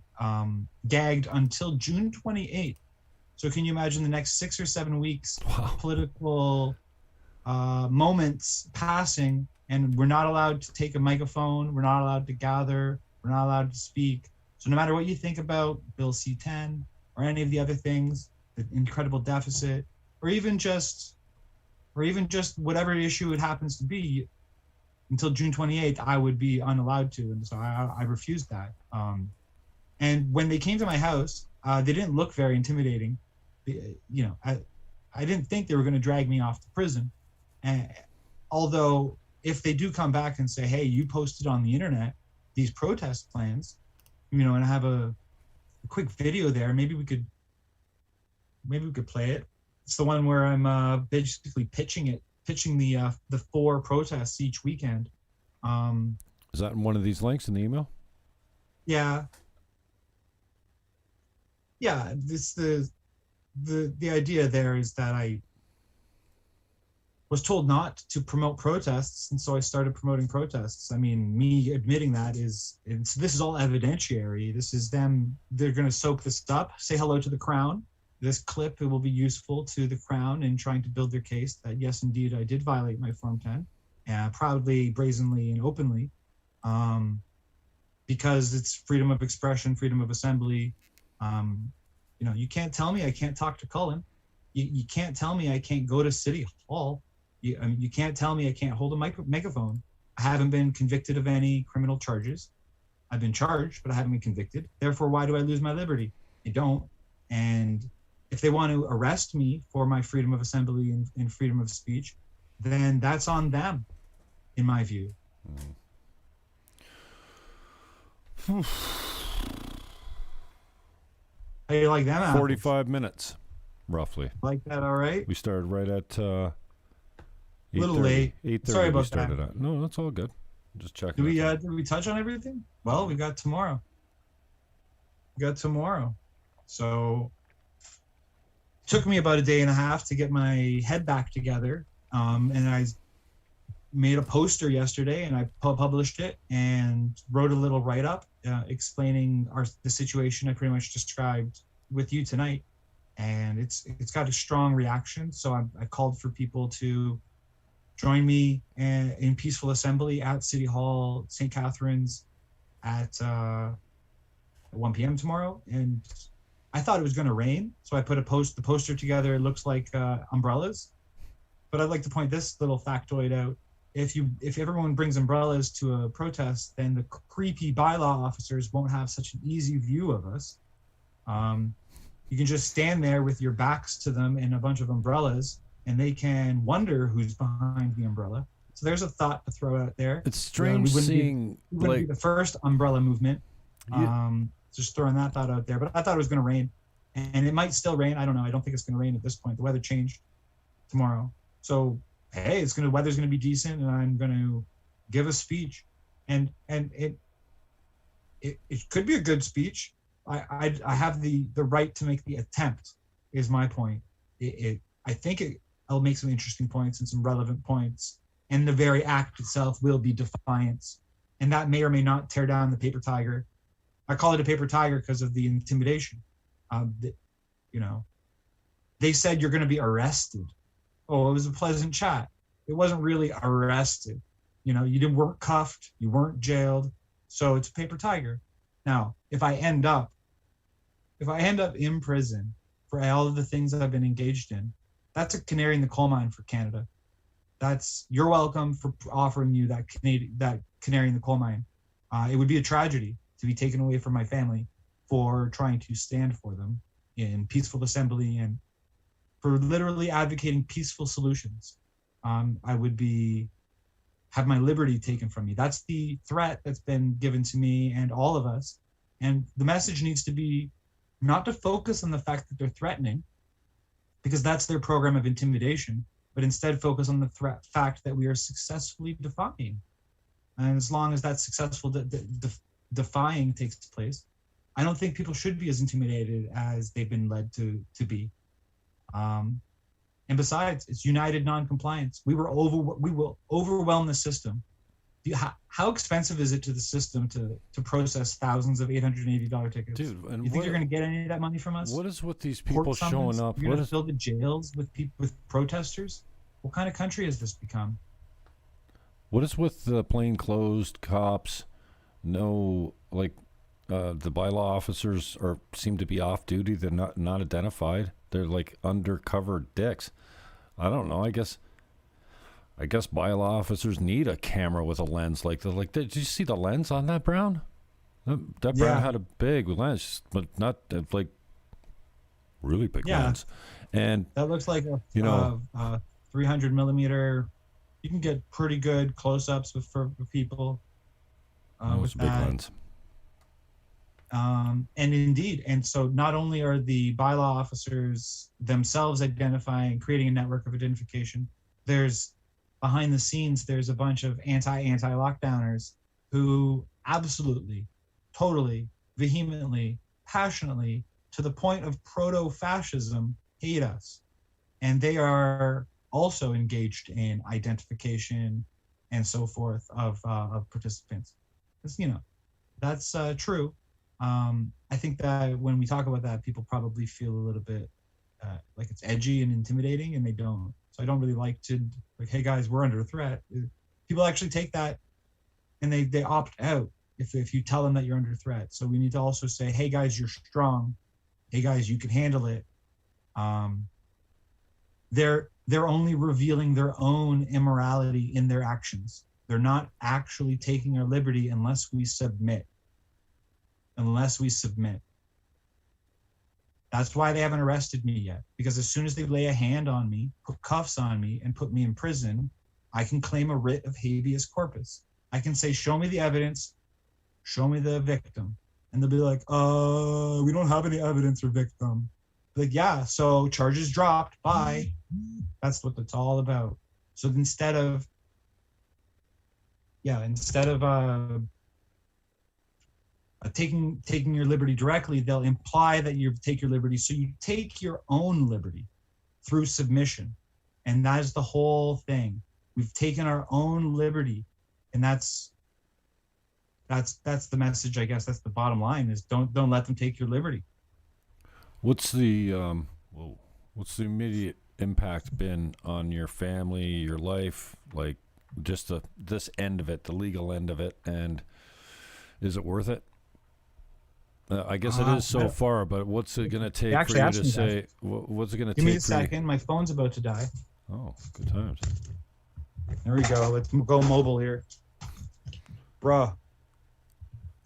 gagged until June 28th. So can you imagine the next 6 or 7 weeks, Wow. political moments passing, and we're not allowed to take a microphone, we're not allowed to gather, we're not allowed to speak. So no matter what you think about Bill C-10 or any of the other things, the incredible deficit, or even just whatever issue it happens to be, until June 28th, I would be unallowed to. And so I refused that. And when they came to my house, they didn't look very intimidating. You know, I didn't think they were going to drag me off to prison. And although if they do come back and say, hey, you posted on the internet these protest plans, you know, and I have a quick video there, maybe we could play it. It's the one where I'm basically pitching the 4 protests each weekend. Is that in one of these links in the email? Yeah. Yeah, this the idea there is that I was told not to promote protests, and so I started promoting protests. I mean, me admitting that this is all evidentiary. This is them. They're going to soak this up, say hello to the Crown. This clip, it will be useful to the Crown in trying to build their case that, yes, indeed, I did violate my Form 10, proudly, brazenly, and openly, because it's freedom of expression, freedom of assembly. You know, you can't tell me I can't talk to Cullen. You can't tell me I can't go to City Hall. You can't tell me I can't hold a megaphone. I haven't been convicted of any criminal charges. I've been charged, but I haven't been convicted. Therefore, why do I lose my liberty? I don't. And if they want to arrest me for my freedom of assembly and freedom of speech, then that's on them, in my view. How do you like that? 45 minutes, roughly. Like that, all right? We started right at 8:30. Little late. 8:30 Sorry about we started that. at. No, that's all good. Just checking. Did we touch on everything? Well, we got tomorrow. So took me about a day and a half to get my head back together. And I made a poster yesterday, and I published it and wrote a little write-up explaining the situation I pretty much described with you tonight. And it's got a strong reaction. So I called for people to join me in peaceful assembly at City Hall, St. Catharines at 1 p.m. tomorrow. And I thought it was going to rain, so I put the poster together. It looks like umbrellas. But I'd like to point this little factoid out. If everyone brings umbrellas to a protest, then the creepy bylaw officers won't have such an easy view of us. You can just stand there with your backs to them and a bunch of umbrellas, and they can wonder who's behind the umbrella. So there's a thought to throw out there. It's strange seeing we wouldn't be the first umbrella movement. Just throwing that thought out there. But I thought it was going to rain, and it might still rain. I don't know. I don't think it's going to rain at this point. The weather changed tomorrow. So, hey, weather's going to be decent, and I'm going to give a speech. And it could be a good speech. I have the right to make the attempt, is my point. I think I'll make some interesting points and some relevant points. And the very act itself will be defiance. And that may or may not tear down the paper tiger. I call it a paper tiger because of the intimidation. They said you're going to be arrested. Oh, it was a pleasant chat. It wasn't really arrested. You weren't cuffed, you weren't jailed. So it's a paper tiger. Now, if I end up in prison for all of the things that I've been engaged in, that's a canary in the coal mine for Canada. You're welcome for offering you that canary in the coal mine. It would be a tragedy to be taken away from my family for trying to stand for them in peaceful assembly and for literally advocating peaceful solutions. I would have my liberty taken from me. That's the threat that's been given to me and all of us. And the message needs to be not to focus on the fact that they're threatening, because that's their program of intimidation, but instead focus on the fact that we are successfully defying. And as long as that successful defying takes place, I don't think people should be as intimidated as they've been led to be. And besides, it's united non-compliance. We will overwhelm the system. how expensive is it to the system to process thousands of $880 tickets? Dude, and you think you're going to get any of that money from us? What is with these people showing up? You're going to fill the jails with people, with protesters? What kind of country has this become? What is with the plainclothes cops? No, like the bylaw officers seem to be off duty. They're not identified. They're like undercover dicks. I don't know. I guess bylaw officers need a camera with a lens like that. Like, did you see the lens on that Brown? That Brown had a big lens, but not like really big lens. And that looks like a 300 millimeter. You can get pretty good close-ups for people. With big lens. And indeed, and so not only are the bylaw officers themselves identifying, creating a network of identification, there's behind the scenes, there's a bunch of anti-lockdowners who absolutely, totally, vehemently, passionately, to the point of proto-fascism, hate us. And they are also engaged in identification and so forth of participants. That's true. I think that when we talk about that, people probably feel a little bit like it's edgy and intimidating, and they don't. So I don't really like to, like, hey guys, we're under threat. People actually take that and they opt out if you tell them that you're under threat. So we need to also say, hey guys, you're strong. Hey guys, you can handle it. They're only revealing their own immorality in their actions. They're not actually taking our liberty unless we submit. That's why they haven't arrested me yet. Because as soon as they lay a hand on me, put cuffs on me, and put me in prison, I can claim a writ of habeas corpus. I can say, show me the evidence, show me the victim. And they'll be like, we don't have any evidence or victim. Like, yeah, so charges dropped, bye. That's what it's all about. So instead of taking your liberty directly, they'll imply that you take your liberty. So you take your own liberty through submission. And that is the whole thing. We've taken our own liberty. And that's the message, I guess. That's the bottom line, is don't let them take your liberty. What's the immediate impact been on your family, your life, like just this end of it, the legal end of it, and is it worth it? I guess it is so far, but what's it going to take for you to say? What's it going to take? Give me a second. My phone's about to die. Oh, good times. There we go. Let's go mobile here. Bruh.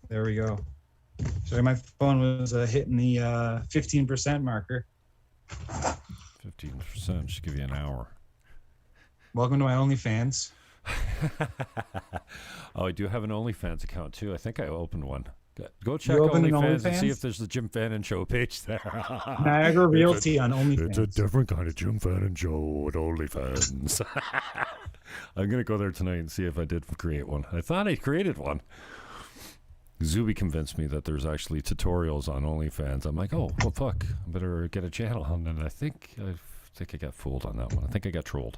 There we go. Sorry, my phone was hitting the 15% marker. 15%. Just give you an hour. Welcome to my OnlyFans. Oh, I do have an OnlyFans account too. I think I opened one. Go check OnlyFans and see if there's the Jim Fannon Show page there. Niagara Realty on OnlyFans. It's a different kind of Jim Fannon Show at OnlyFans. I'm going to go there tonight and see if I did create one. I thought I created one. Zuby convinced me that there's actually tutorials on OnlyFans. I'm like, oh, well, fuck. I better get a channel. And then I think I got fooled on that one. I think I got trolled.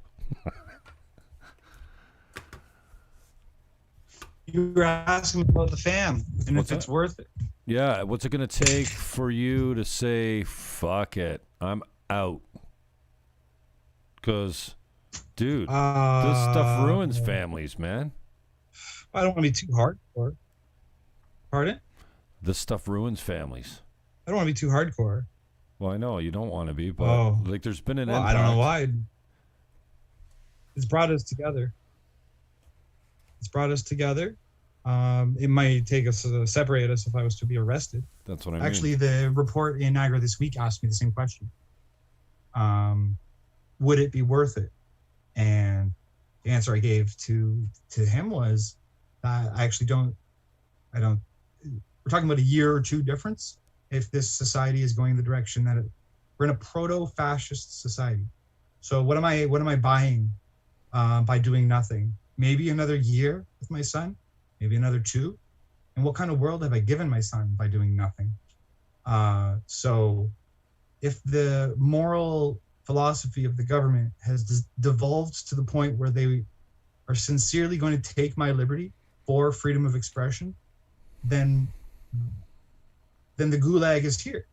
You were asking about the fam and if it's worth it. Yeah, what's it going to take for you to say, fuck it, I'm out? Because, dude, this stuff ruins families, man. I don't want to be too hardcore. Pardon? This stuff ruins families. I don't want to be too hardcore. Well, I know you don't want to be, but like there's been an impact. I don't know why. It's brought us together. It might take us separate us if I was to be arrested. That's what I mean. Actually, the report in Niagara this week asked me the same question. Would it be worth it? And the answer I gave to him was that I actually don't. We're talking about a year or two difference if this society is going the direction that we're in a proto-fascist society. So what am I buying by doing nothing? Maybe another year with my son, maybe another 2. And what kind of world have I given my son by doing nothing? So if the moral philosophy of the government has devolved to the point where they are sincerely going to take my liberty for freedom of expression, then the gulag is here.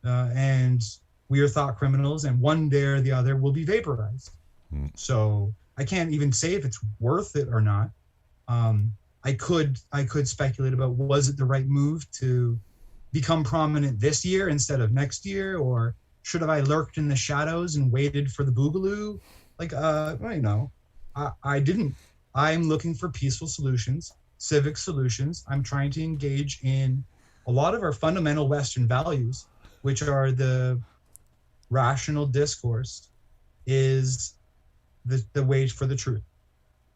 And we are thought criminals, and one day or the other will be vaporized. So I can't even say if it's worth it or not. I could speculate about, was it the right move to become prominent this year instead of next year, or should have I lurked in the shadows and waited for the boogaloo? Like, I didn't. I'm looking for peaceful solutions, civic solutions. I'm trying to engage in a lot of our fundamental Western values, which are the rational discourse is the way for the truth.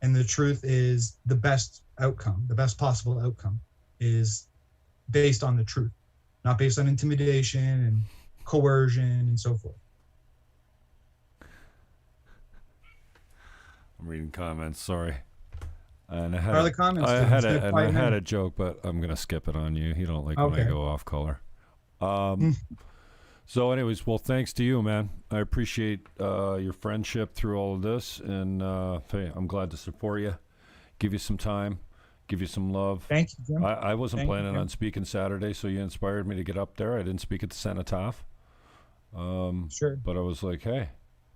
And the truth is the best outcome, the best possible outcome is based on the truth, not based on intimidation and coercion and so forth. I'm reading comments, sorry. And I had, I had a joke, but I'm going to skip it on you. You don't like when I go off color. So anyways, well, thanks to you, man. I appreciate your friendship through all of this, and hey, I'm glad to support you, give you some time, give you some love. Thank you, Jim. I wasn't planning on speaking Saturday, so you inspired me to get up there. I didn't speak at the Cenotaph. Sure. But I was like, hey,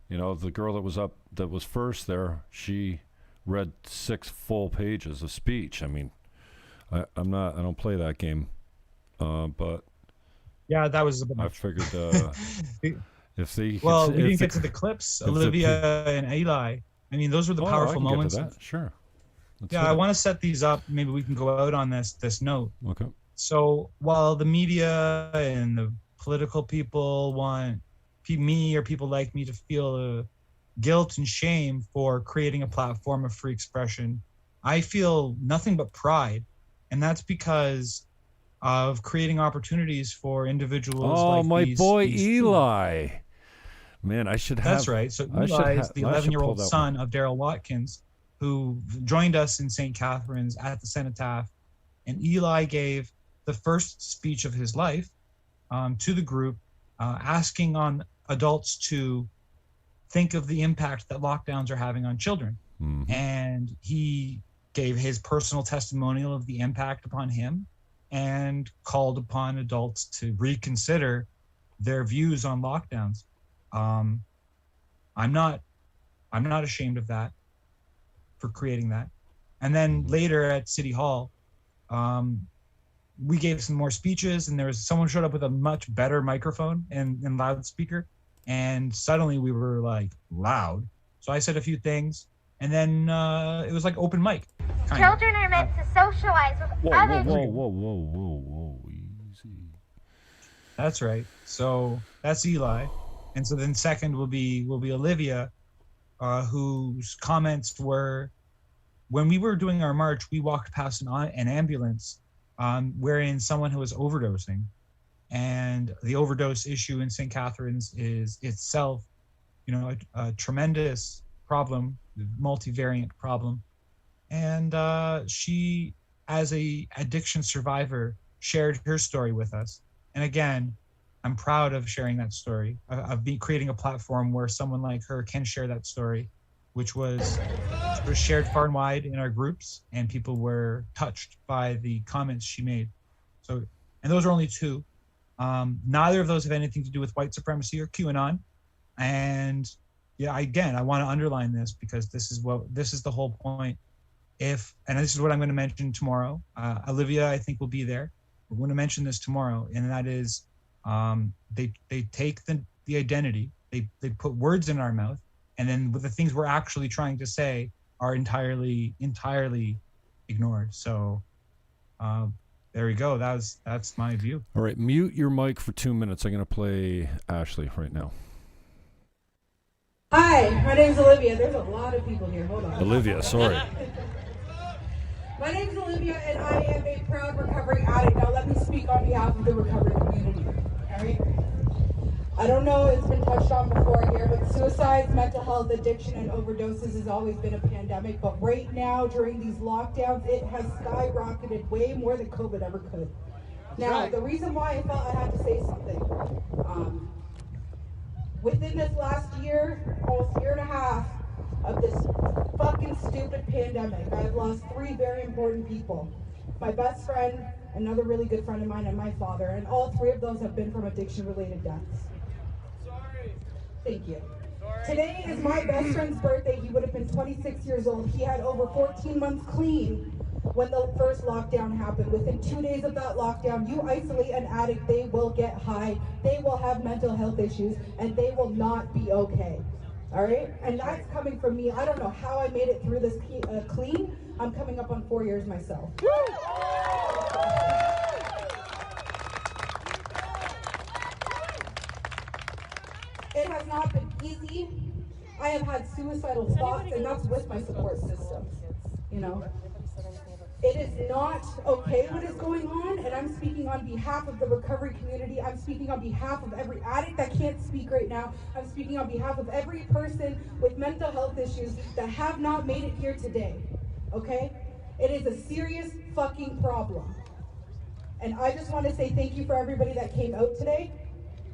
you know, the girl that was first there, she read 6 full pages of speech. I mean, I don't play that game, but yeah, that was. I figured if they we didn't get to the clips, Olivia and Eli. I mean, those were the powerful moments. Get to that. Sure. I want to set these up. Maybe we can go out on this note. Okay. So while the media and the political people want me or people like me to feel guilt and shame for creating a platform of free expression, I feel nothing but pride, and that's because of creating opportunities for individuals. Oh, my boy Eli. Man, I should have. That's right. So Eli is the 11-year-old son of Daryl Watkins, who joined us in St. Catharines at the Cenotaph. And Eli gave the first speech of his life to the group, asking on adults to think of the impact that lockdowns are having on children. Mm-hmm. And he gave his personal testimonial of the impact upon him, and called upon adults to reconsider their views on lockdowns. I'm not ashamed of that, for creating that. And then later at City Hall, we gave some more speeches, and someone showed up with a much better microphone and loudspeaker, and suddenly we were like loud. So I said a few things, and then it was like open mic. Children are meant to socialize with other children. Whoa, easy. That's right. So that's Eli, and so then second will be Olivia, whose comments were, when we were doing our march, we walked past an ambulance wherein someone who was overdosing, and the overdose issue in St. Catharines is itself, a tremendous problem, multivariant problem. And she, as a addiction survivor, shared her story with us. And again, I'm proud of sharing that story, of creating a platform where someone like her can share that story, which was shared far and wide in our groups, and people were touched by the comments she made. So, and those are only 2. Neither of those have anything to do with white supremacy or QAnon. And yeah, again, I want to underline this because this is the whole point. And this is what I'm going to mention tomorrow. Olivia, I think, will be there. We're going to mention this tomorrow, and that is, they take the identity, they put words in our mouth, and then with the things we're actually trying to say are entirely ignored. So there we go. That's my view. All right, mute your mic for 2 minutes. I'm going to play Ashley right now. Hi, my name's Olivia. There's a lot of people here. Hold on. Olivia, sorry. My name's Olivia, and I am a proud recovering addict. Now let me speak on behalf of the recovery community. All right? I don't know, it's been touched on before here, but suicides, mental health, addiction, and overdoses has always been a pandemic. But right now, during these lockdowns, it has skyrocketed way more than COVID ever could. Now, the reason why I felt I had to say something, within this last year, almost year and a half, of this fucking stupid pandemic. I have lost 3 very important people. My best friend, another really good friend of mine, and my father, and all 3 of those have been from addiction-related deaths. Sorry. Thank you. Sorry. Today is my best friend's birthday. He would have been 26 years old. He had over 14 months clean when the first lockdown happened. Within 2 days of that lockdown, you isolate an addict, they will get high, they will have mental health issues, and they will not be okay. All right? And that's coming from me. I don't know how I made it through this clean. I'm coming up on 4 years myself. It has not been easy. I have had suicidal thoughts, and that's with my support system, you know? It is not okay what is going on, and I'm speaking on behalf of the recovery community. I'm speaking on behalf of every addict that can't speak right now. I'm speaking on behalf of every person with mental health issues that have not made it here today, okay? It is a serious fucking problem. And I just want to say thank you for everybody that came out today.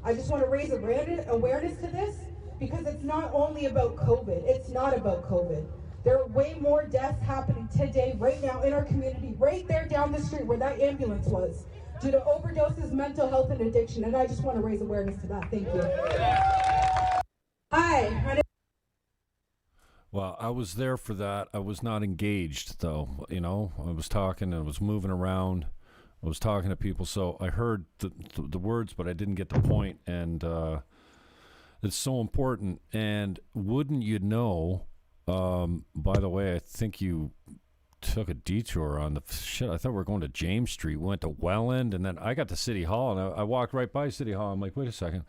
I just want to raise awareness to this, because it's not only about COVID. It's not about COVID. There are way more deaths happening today, right now, in our community, right there down the street where that ambulance was, due to overdoses, mental health, and addiction. And I just want to raise awareness to that. Thank you. Hi. Well, I was there for that. I was not engaged, though. You know, I was talking and I was moving around. I was talking to people, so I heard the words, but I didn't get the point. And it's so important. And wouldn't you know... by the way, I think you took a detour on the shit. I thought we were going to James Street. We went to Welland, and then I got to City Hall, and I walked right by City Hall. I'm like, wait a second.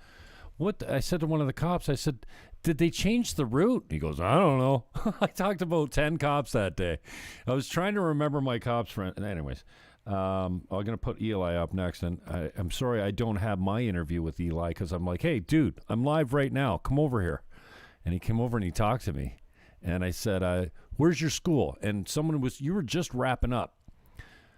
What? I said to one of the cops, I said, did they change the route? He goes, I don't know. I talked to about 10 cops that day. I was trying to remember my cops friend. Anyways, I'm going to put Eli up next, and I'm sorry I don't have my interview with Eli, because I'm like, hey, dude, I'm live right now. Come over here. And he came over and he talked to me. And I said, where's your school? And you were just wrapping up.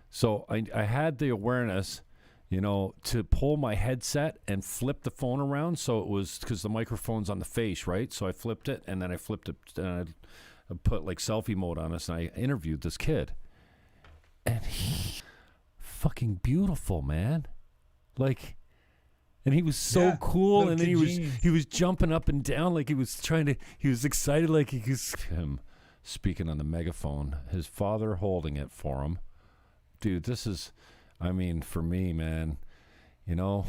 So I had the awareness, you know, to pull my headset and flip the phone around. So it was, because the microphone's on the face, right? So I flipped it, and then I flipped it, and I put like selfie mode on us, and I interviewed this kid. And he, fucking beautiful, man. Like... And he was so cool, and then he was jumping up and down like he was excited, like he was him speaking on the megaphone, his father holding it for him. Dude, this is, I mean, for me, man, you know,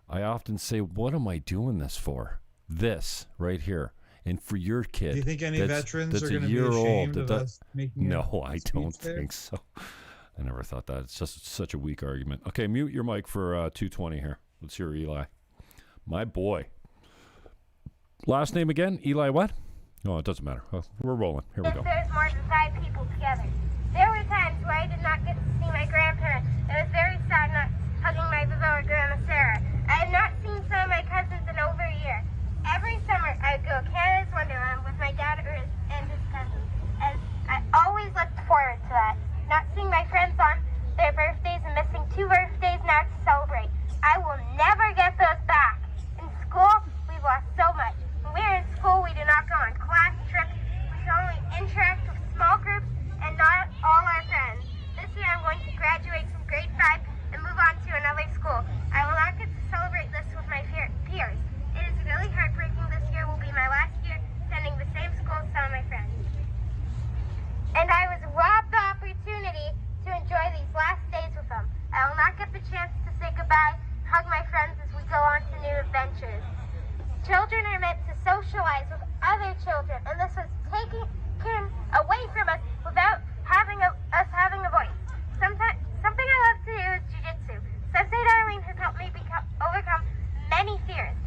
I often say, what am I doing this for? This right here. And for your kid. Do you think any veterans are going to be ashamed of us making No, I don't think so. I never thought that. It's just such a weak argument. Okay, mute your mic for 220 here. Let's hear Eli. My boy. Last name again? Eli what? Oh, it doesn't matter. We're rolling. Here we go. There's more than 5 people together. There were times where I did not get to see my grandparents. It was very sad not hugging my beloved Grandma Sarah. I have not seen some of my cousins in over a year. Every summer, I would go to Canada's Wonderland with my dad and his cousins. And I always looked forward to that. Not seeing my friends on their birthdays and missing 2 birthdays now to celebrate. I will never get those back. In school, we've lost so much. When we are in school, we do not go on class trips. We can only interact with small groups and not all our friends. This year, I'm going to graduate from grade 5 and move on to another school. I will not get to celebrate this with my peers. It is really heartbreaking. This year will be my last year attending the same school as some of my friends. And I was robbed the opportunity to enjoy these last days with them. I will not get the chance to say goodbye, hug my friends as we go on to new adventures. Children are meant to socialize with other children, and this was taken away from us without us having a voice. Something I love to do is jiu-jitsu. Sensei Darlene has helped me overcome many fears.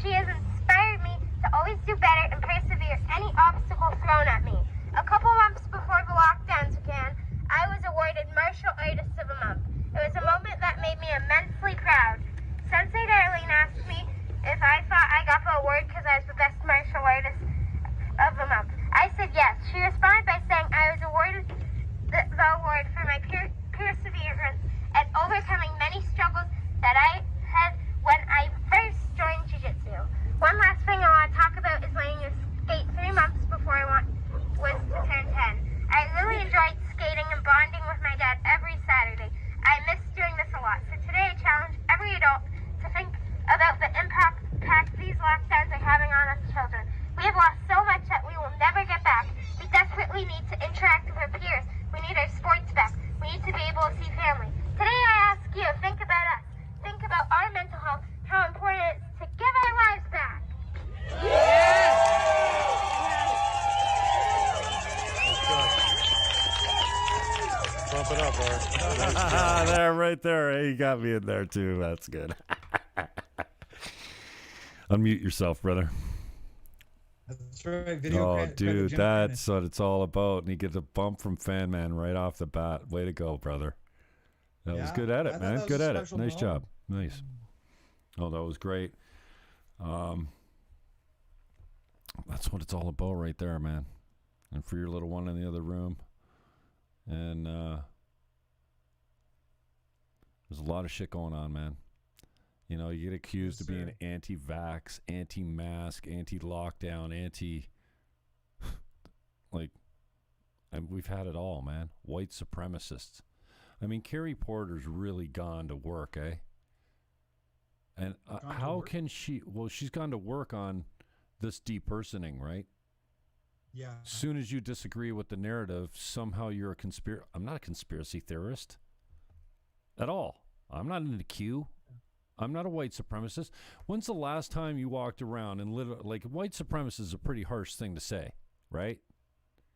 She has inspired me to always do better and persevere any obstacle thrown at me. A couple months before the lockdowns began, I was awarded Martial Artist of the Month. It was a moment that made me immensely proud. Sensei Darlene asked me if I thought I got the award because I was the best martial artist of the month. I said yes. She responded by saying I was awarded lot. So today I challenge every adult to think about the impact these lockdowns are having on us children. We have lost so much that we will never get back. We desperately need to interact with our peers. We need our sports back. We need to be able to see family. Today I ask you, think about us. Think about our mental health, how important it is to give our lives back. Bump it up, Art. There, right there. Hey, you got me in there, too. That's good. Unmute yourself, brother. That's right. Video Dude, that's what it's all about. And he gets a bump from Fan Man right off the bat. Way to go, brother. That was good at it, man. Good at it. Nice job. Nice. Oh, that was great. That's what it's all about right there, man. And for your little one in the other room. And there's a lot of shit going on, man. You know, you get accused of being anti-vax, anti-mask, anti-lockdown, and we've had it all, man. White supremacists. I mean, Carrie Porter's really gone to work, eh? And how can she? Well, she's gone to work on this depersoning, right? Yeah. As soon as you disagree with the narrative, somehow you're a conspiracy. I'm not a conspiracy theorist at all. I'm not into Q. I'm not a white supremacist. When's the last time you walked around and like white supremacist is a pretty harsh thing to say, right?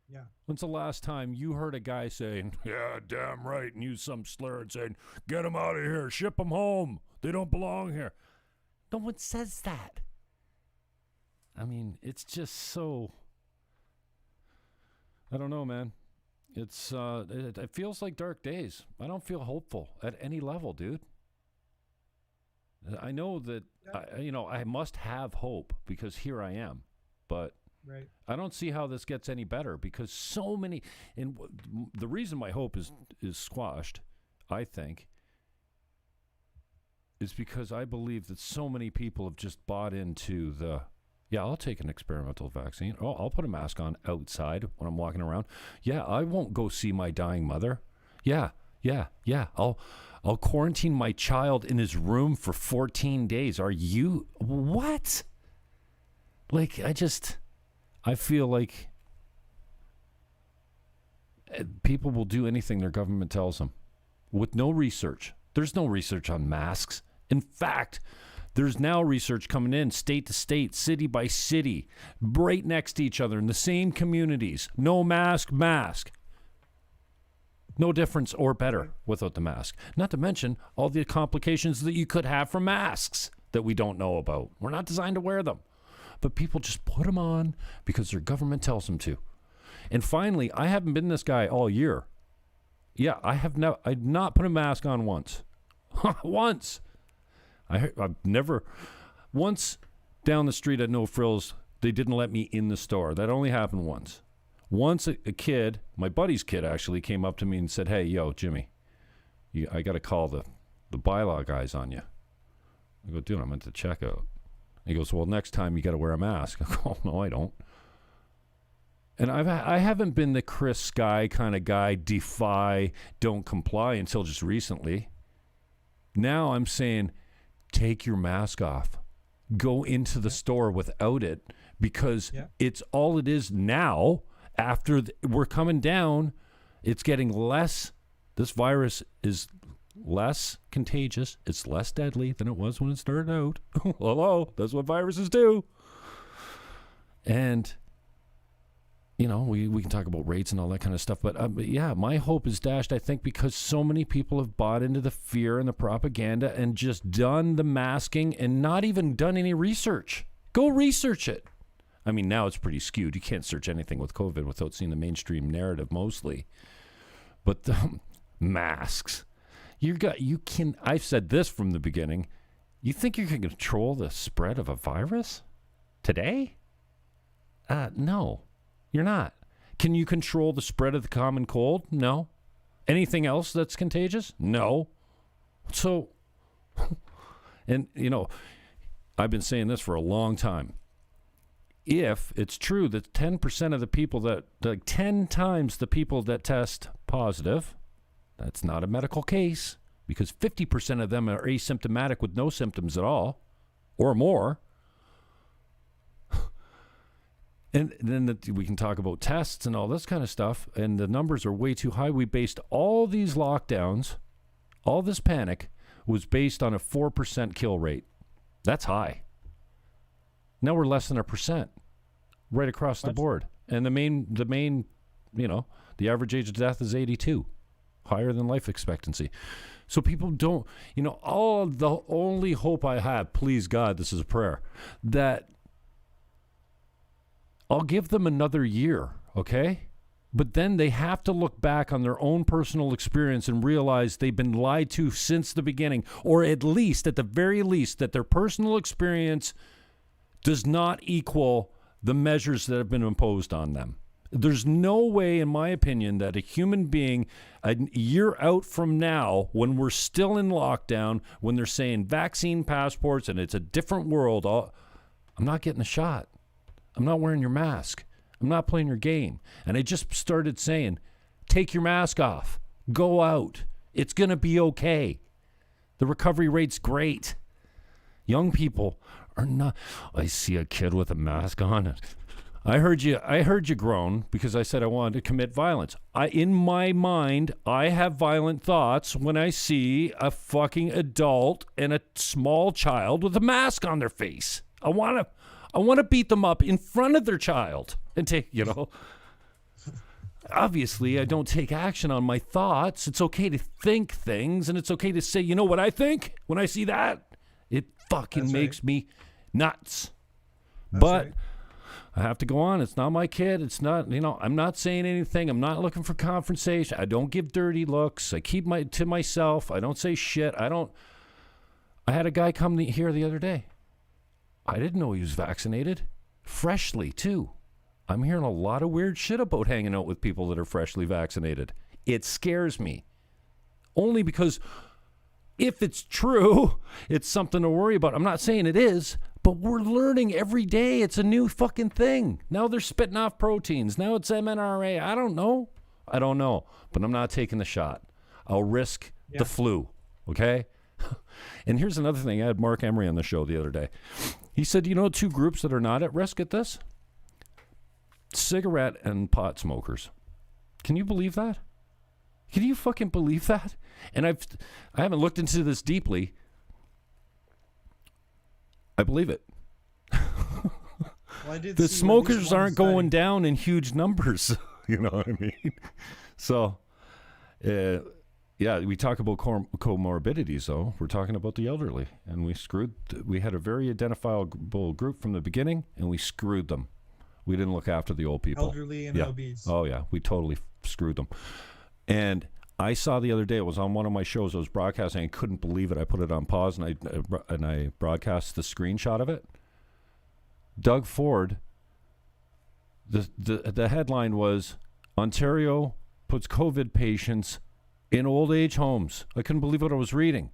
Yeah. When's the last time you heard a guy saying, "Yeah, damn right," and use some slur and saying, "Get them out of here, ship them home. They don't belong here." No one says that. I mean, it's just so. I don't know, man. It's it feels like dark days. I don't feel hopeful at any level, dude. I know that I must have hope because here I am, but I don't see how this gets any better because so many. And the reason my hope is squashed, I think, is because I believe that so many people have just bought into the. Yeah, I'll take an experimental vaccine. Oh, I'll put a mask on outside when I'm walking around. Yeah, I won't go see my dying mother. Yeah. I'll quarantine my child in his room for 14 days. Are you what? Like I feel like people will do anything their government tells them with no research. There's no research on masks. In fact, there's now research coming in state to state, city by city, right next to each other in the same communities. No mask. No difference or better without the mask. Not to mention all the complications that you could have from masks that we don't know about. We're not designed to wear them. But people just put them on because their government tells them to. And finally, I haven't been this guy all year. Yeah, I've not put a mask on once. Once. I've never. Once down the street at No Frills, they didn't let me in the store. That only happened once. Once a kid, my buddy's kid actually, came up to me and said, "Hey, yo, Jimmy, I got to call the bylaw guys on you." I go, "Dude, I'm at the checkout." He goes, "Well, next time you got to wear a mask." I go, "No, I don't." And I haven't been the Chris Sky kind of guy, defy, don't comply until just recently. Now I'm saying, take your mask off. Go into the store without it because it's all it is now. After we're coming down, it's getting less. This virus is less contagious. It's less deadly than it was when it started out. Hello, that's what viruses do. And, we can talk about rates and all that kind of stuff. But yeah, my hope is dashed, I think, because so many people have bought into the fear and the propaganda and just done the masking and not even done any research. Go research it. I mean, now it's pretty skewed. You can't search anything with COVID without seeing the mainstream narrative mostly. But the masks, I've said this from the beginning. You think you can control the spread of a virus today? No, you're not. Can you control the spread of the common cold? No. Anything else that's contagious? No. So, and I've been saying this for a long time. If it's true that 10% of the people 10 times the people that test positive, that's not a medical case, because 50% of them are asymptomatic with no symptoms at all or more. And then we can talk about tests and all this kind of stuff, and the numbers are way too high. We based all these lockdowns, all this panic was based on a 4% kill rate. That's high. Now we're less than 1% right across the board. And the main, you know, the average age of death is 82, higher than life expectancy. So people don't, you know, the only hope I have, please God, this is a prayer, that I'll give them another year, okay? But then they have to look back on their own personal experience and realize they've been lied to since the beginning, or at the very least, that their personal experience does not equal the measures that have been imposed on them. There's no way, in my opinion, that a human being a year out from now, when we're still in lockdown, when they're saying vaccine passports and it's a different world, I'm not getting a shot. I'm not wearing your mask. I'm not playing your game. And I just started saying, take your mask off. Go out. It's going to be okay. The recovery rate's great. Young people are not. I see a kid with a mask on. I heard you groan because I said I wanted to commit violence. In my mind, I have violent thoughts when I see a fucking adult and a small child with a mask on their face. I want to beat them up in front of their child and take, you know. Obviously, I don't take action on my thoughts. It's okay to think things, and it's okay to say, you know what I think when I see that? It fucking makes me nuts. But I have to go on. It's not my kid. It's not, you know, I'm not saying anything. I'm not looking for confrontation. I don't give dirty looks. I keep to myself. I don't say shit. I had a guy come here the other day. I didn't know he was vaccinated. Freshly, too. I'm hearing a lot of weird shit about hanging out with people that are freshly vaccinated. It scares me. Only because if it's true, it's something to worry about. I'm not saying it is, but we're learning every day. It's a new fucking thing. Now they're spitting off proteins. Now it's mRNA. I don't know. But I'm not taking the shot. I'll risk the flu, okay? And here's another thing. I had Mark Emery on the show the other day. He said, you know, two groups that are not at risk at this? Cigarette and pot smokers. Can you believe that? Can you fucking believe that? And I haven't looked into this deeply. I believe it. Well, the smokers aren't going down in huge numbers. You know what I mean? So, yeah, we talk about comorbidities, though. We're talking about the elderly. And we had a very identifiable group from the beginning, and we screwed them. We didn't look after the old people. Elderly and obese. Oh, yeah. We totally screwed them. And I saw the other day, it was on one of my shows I was broadcasting. I couldn't believe it. I put it on pause, and I broadcast the screenshot of it. Doug Ford, the headline was, Ontario puts COVID patients in old age homes. I couldn't believe what I was reading.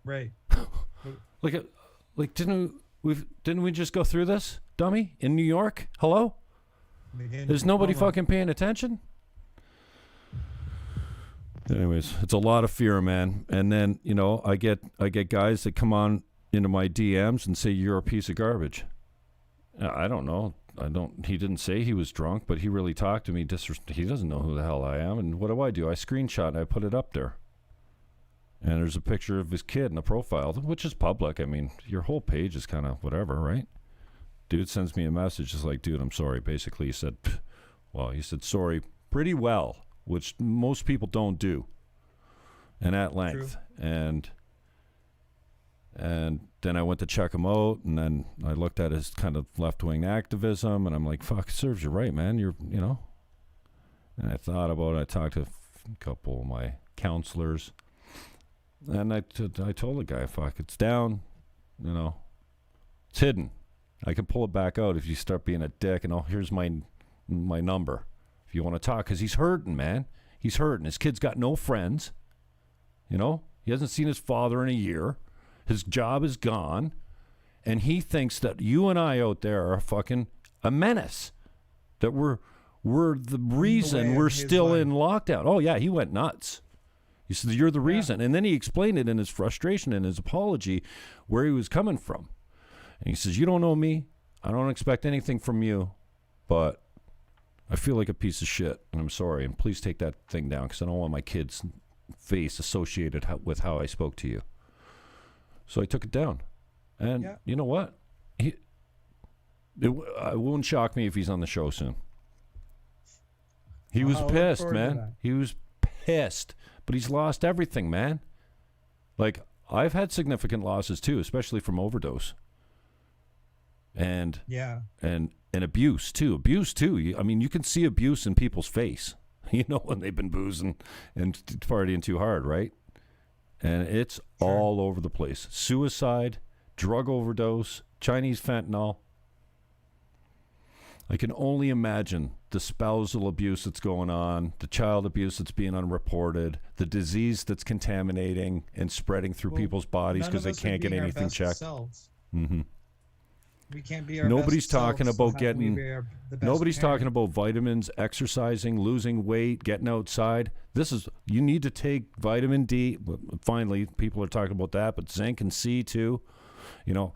Right. Like didn't we just go through this, dummy? In New York? Hello? Is nobody fucking paying attention? Anyways, it's a lot of fear, man. And then, you know, I get guys that come on into my DMs and say you're a piece of garbage. I don't know. He didn't say he was drunk, but he really talked to me. He doesn't know who the hell I am. And what do? I screenshot and I put it up there. And there's a picture of his kid in the profile, which is public. I mean, your whole page is kind of whatever, right? Dude sends me a message just like, dude, I'm sorry. Basically, he said sorry pretty well, which most people don't do. And at length. True. And then I went to check him out, and then I looked at his kind of left-wing activism, and I'm like, fuck, it serves you right, man. You know. And I thought about it. I talked to a couple of my counselors, and I told the guy, fuck, it's down, you know. It's hidden. I can pull it back out if you start being a dick, and here's my number if you want to talk, because he's hurting, man. He's hurting. His kid's got no friends, you know. He hasn't seen his father in a year. His job is gone, and he thinks that you and I out there are fucking a menace, that we're the reason we're still in lockdown. Oh, yeah, he went nuts. He said, you're the reason. And then he explained it in his frustration and his apology where he was coming from. And he says, you don't know me. I don't expect anything from you, but I feel like a piece of shit, and I'm sorry. And please take that thing down because I don't want my kid's face associated with how I spoke to you. So I took it down. And you know what? It won't shock me if he's on the show soon. He was pissed, man. He was pissed. But he's lost everything, man. Like, I've had significant losses too, especially from overdose. And abuse too. I mean, you can see abuse in people's face. You know when they've been boozing and partying too hard, right? And it's all over the place. Suicide, drug overdose, Chinese fentanyl. I can only imagine the spousal abuse that's going on, the child abuse that's being unreported, the disease that's contaminating and spreading through people's bodies because they can't get anything checked. Mm-hmm. We can't be our Nobody's best talking selves, about so getting. Nobody's talking about vitamins, exercising, losing weight, getting outside. You need to take vitamin D. Finally, people are talking about that, but zinc and C too. You know,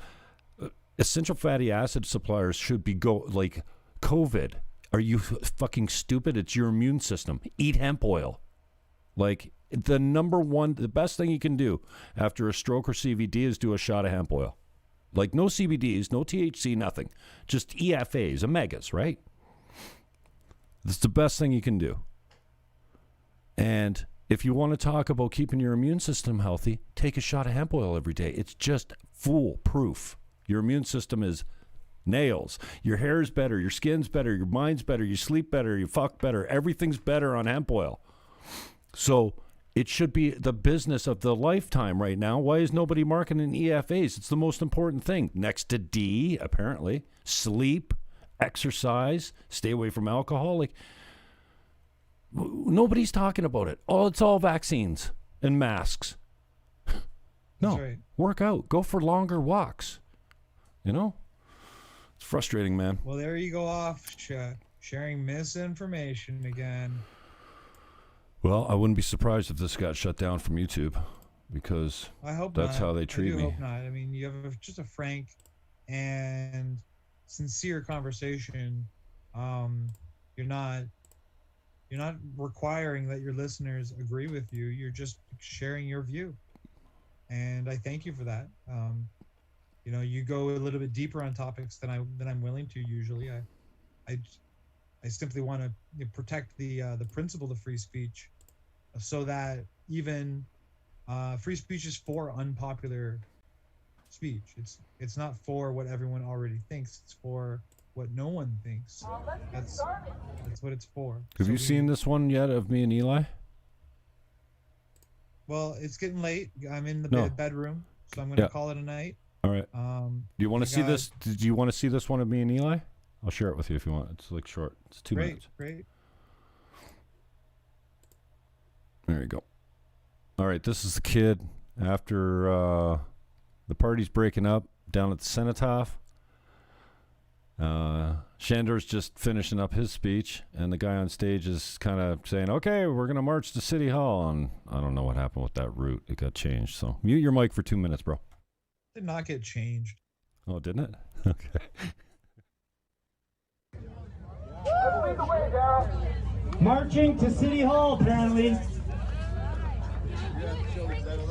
essential fatty acid suppliers should be like COVID. Are you fucking stupid? It's your immune system. Eat hemp oil. Like the best thing you can do after a stroke or CVD is do a shot of hemp oil. Like no CBDs, no THC, nothing. Just EFAs, omegas, right? That's the best thing you can do. And if you want to talk about keeping your immune system healthy, take a shot of hemp oil every day. It's just foolproof. Your immune system is nails. Your hair is better. Your skin's better. Your mind's better. You sleep better. You fuck better. Everything's better on hemp oil. So it should be the business of the lifetime right now. Why is nobody marketing EFAs? It's the most important thing. Next to D, apparently. Sleep, exercise, stay away from alcohol. Like, nobody's talking about it. It's all vaccines and masks. No, right. Work out. Go for longer walks. You know? It's frustrating, man. Well, there you go off sharing misinformation again. Well, I wouldn't be surprised if this got shut down from YouTube because I hope that's how they treat me. I hope not. I mean, you have just a frank and sincere conversation. You're not requiring that your listeners agree with you. You're just sharing your view, and I thank you for that. You go a little bit deeper on topics than I'm willing to usually. I simply want to protect the principle of free speech, so that even free speech is for unpopular speech. It's not for what everyone already thinks. It's for what no one thinks. That's what it's for. Have you seen this one yet of me and Eli? Well, it's getting late. I'm in the bedroom, so I'm going to call it a night. All right. Do you want to see this? Do you want to see this one of me and Eli? I'll share it with you if you want. It's like short. It's 2 minutes. Great. There you go. All right, this is the kid after the party's breaking up down at the Cenotaph. Sandor's just finishing up his speech, and the guy on stage is kind of saying, okay, we're going to march to City Hall. And I don't know what happened with that route. It got changed. So mute your mic for 2 minutes, bro. Did not get changed. Oh, didn't it? Okay. Marching to City Hall, apparently.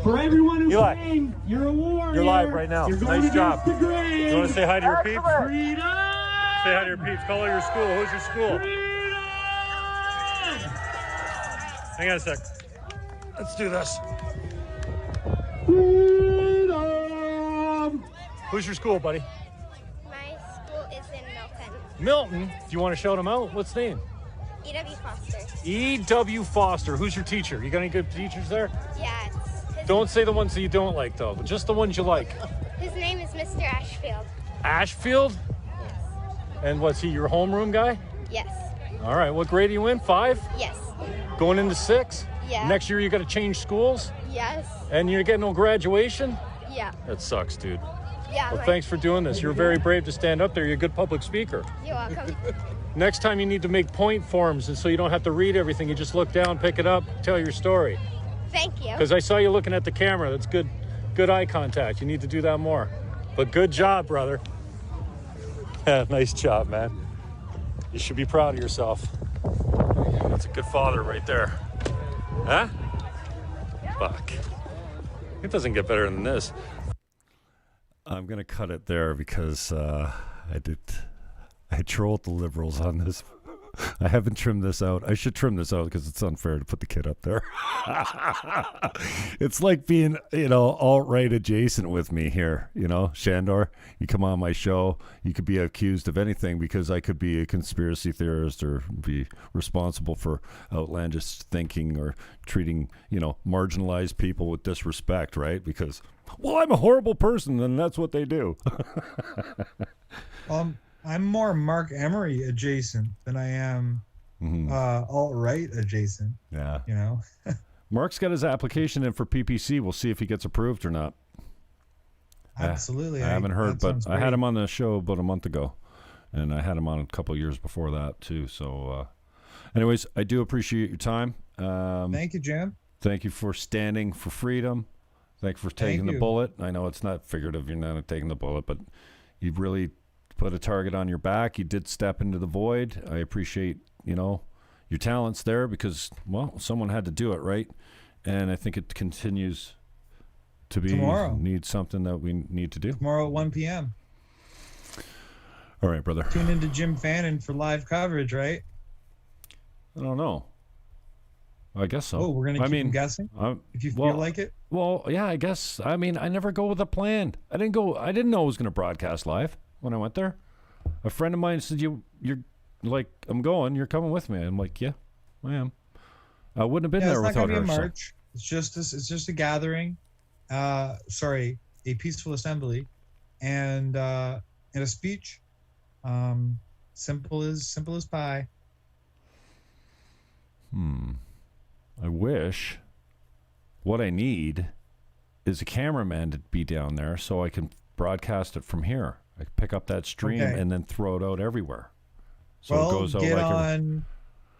For everyone who Eli, came, you're a warrior. You're live right now. You're going Nice job. against the grain. You want to say hi to your peeps? Freedom! Say hi to your peeps. Call out your school. Who's your school? Freedom! Hang on a sec. Let's do this. Freedom! Who's your school, buddy? My school is in Milton. Milton. Do you want to shout him out? What's his name? E.W. Foster. E.W. Foster. Who's your teacher? You got any good teachers there? Yeah, Don't say the ones that you don't like, though, but just the ones you like. his name is Mr. Ashfield. Ashfield? Yes. And what's he, your homeroom guy? Yes. All right, what grade are you in? 5? Yes. Going into 6? Yeah. Next year you got to change schools? Yes. And you're getting no graduation? Yeah. That sucks, dude. Yeah. Well, right. thanks for doing this. You're very brave to stand up there. You're a good public speaker. You're welcome. Next time you need to make point forms, and so you don't have to read everything. You just look down, pick it up, tell your story. Thank you. Because I saw you looking at the camera. That's good eye contact. You need to do that more. But good job, brother. Yeah, nice job, man. You should be proud of yourself. That's a good father right there. Huh? Fuck. It doesn't get better than this. I'm going to cut it there because I trolled the liberals on this. I haven't trimmed this out. I should trim this out because it's unfair to put the kid up there. It's like being, alt-right adjacent with me here. Sandor, you come on my show, you could be accused of anything because I could be a conspiracy theorist or be responsible for outlandish thinking or treating, marginalized people with disrespect, right? Because, I'm a horrible person, and that's what they do. I'm more Mark Emery adjacent than I am alt-right adjacent. Yeah. Mark's got his application in for PPC. We'll see if he gets approved or not. Absolutely. I haven't heard, but I had him on the show about a month ago, and I had him on a couple of years before that too. So, anyways, I do appreciate your time. Thank you, Jim. Thank you for standing for freedom. Thank you for taking the bullet. I know it's not figurative. You're not taking the bullet, but you really put a target on your back. You did step into the void. I appreciate, your talents there because, someone had to do it, right? And I think it continues to be need something that we need to do. Tomorrow at 1 p.m. All right, brother. Tune into Jim Fannon for live coverage, right? I don't know. I guess so. Oh, we're going to keep guessing? If you feel like it? Well, yeah, I guess. I never go with a plan. I didn't know I was going to broadcast live when I went there. A friend of mine said, you're like, I'm going, you're coming with me. I'm like, yeah, I am. I wouldn't have been there without her. It's not going to be a march. It's just a gathering. A peaceful assembly and a speech. Simple as pie. I wish what I need is a cameraman to be down there so I can broadcast it from here. I pick up that stream and then throw it out everywhere. So it goes out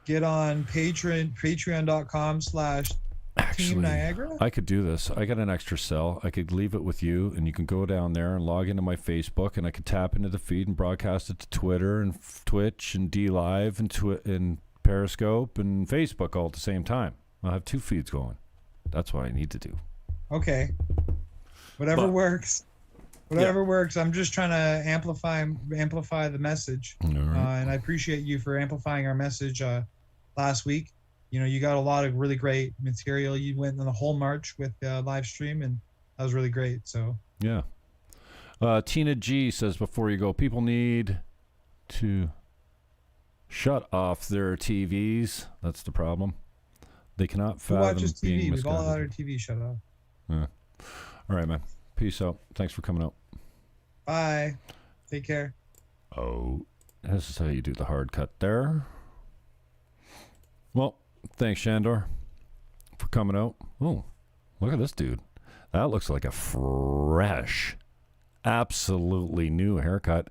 get on patreon.com/Team Niagara. I could do this. I got an extra cell. I could leave it with you, and you can go down there and log into my Facebook, and I could tap into the feed and broadcast it to Twitter and Twitch and DLive and Periscope and Facebook all at the same time. I'll have two feeds going. That's what I need to do. Okay. Whatever works. Whatever works. I'm just trying to amplify the message. Right. And I appreciate you for amplifying our message last week. You got a lot of really great material. You went on the whole march with live stream, and that was really great. So yeah. Tina G says before you go, people need to shut off their TVs. That's the problem. They cannot fathom who watches TV? being We've all had misguided. our TV shut off. Yeah. All right, man. Peace out. Thanks for coming out. Bye. Take care. Oh, this is how you do the hard cut there. Well, thanks, Sandor, for coming out. Oh, look at this dude. That looks like a fresh, absolutely new haircut.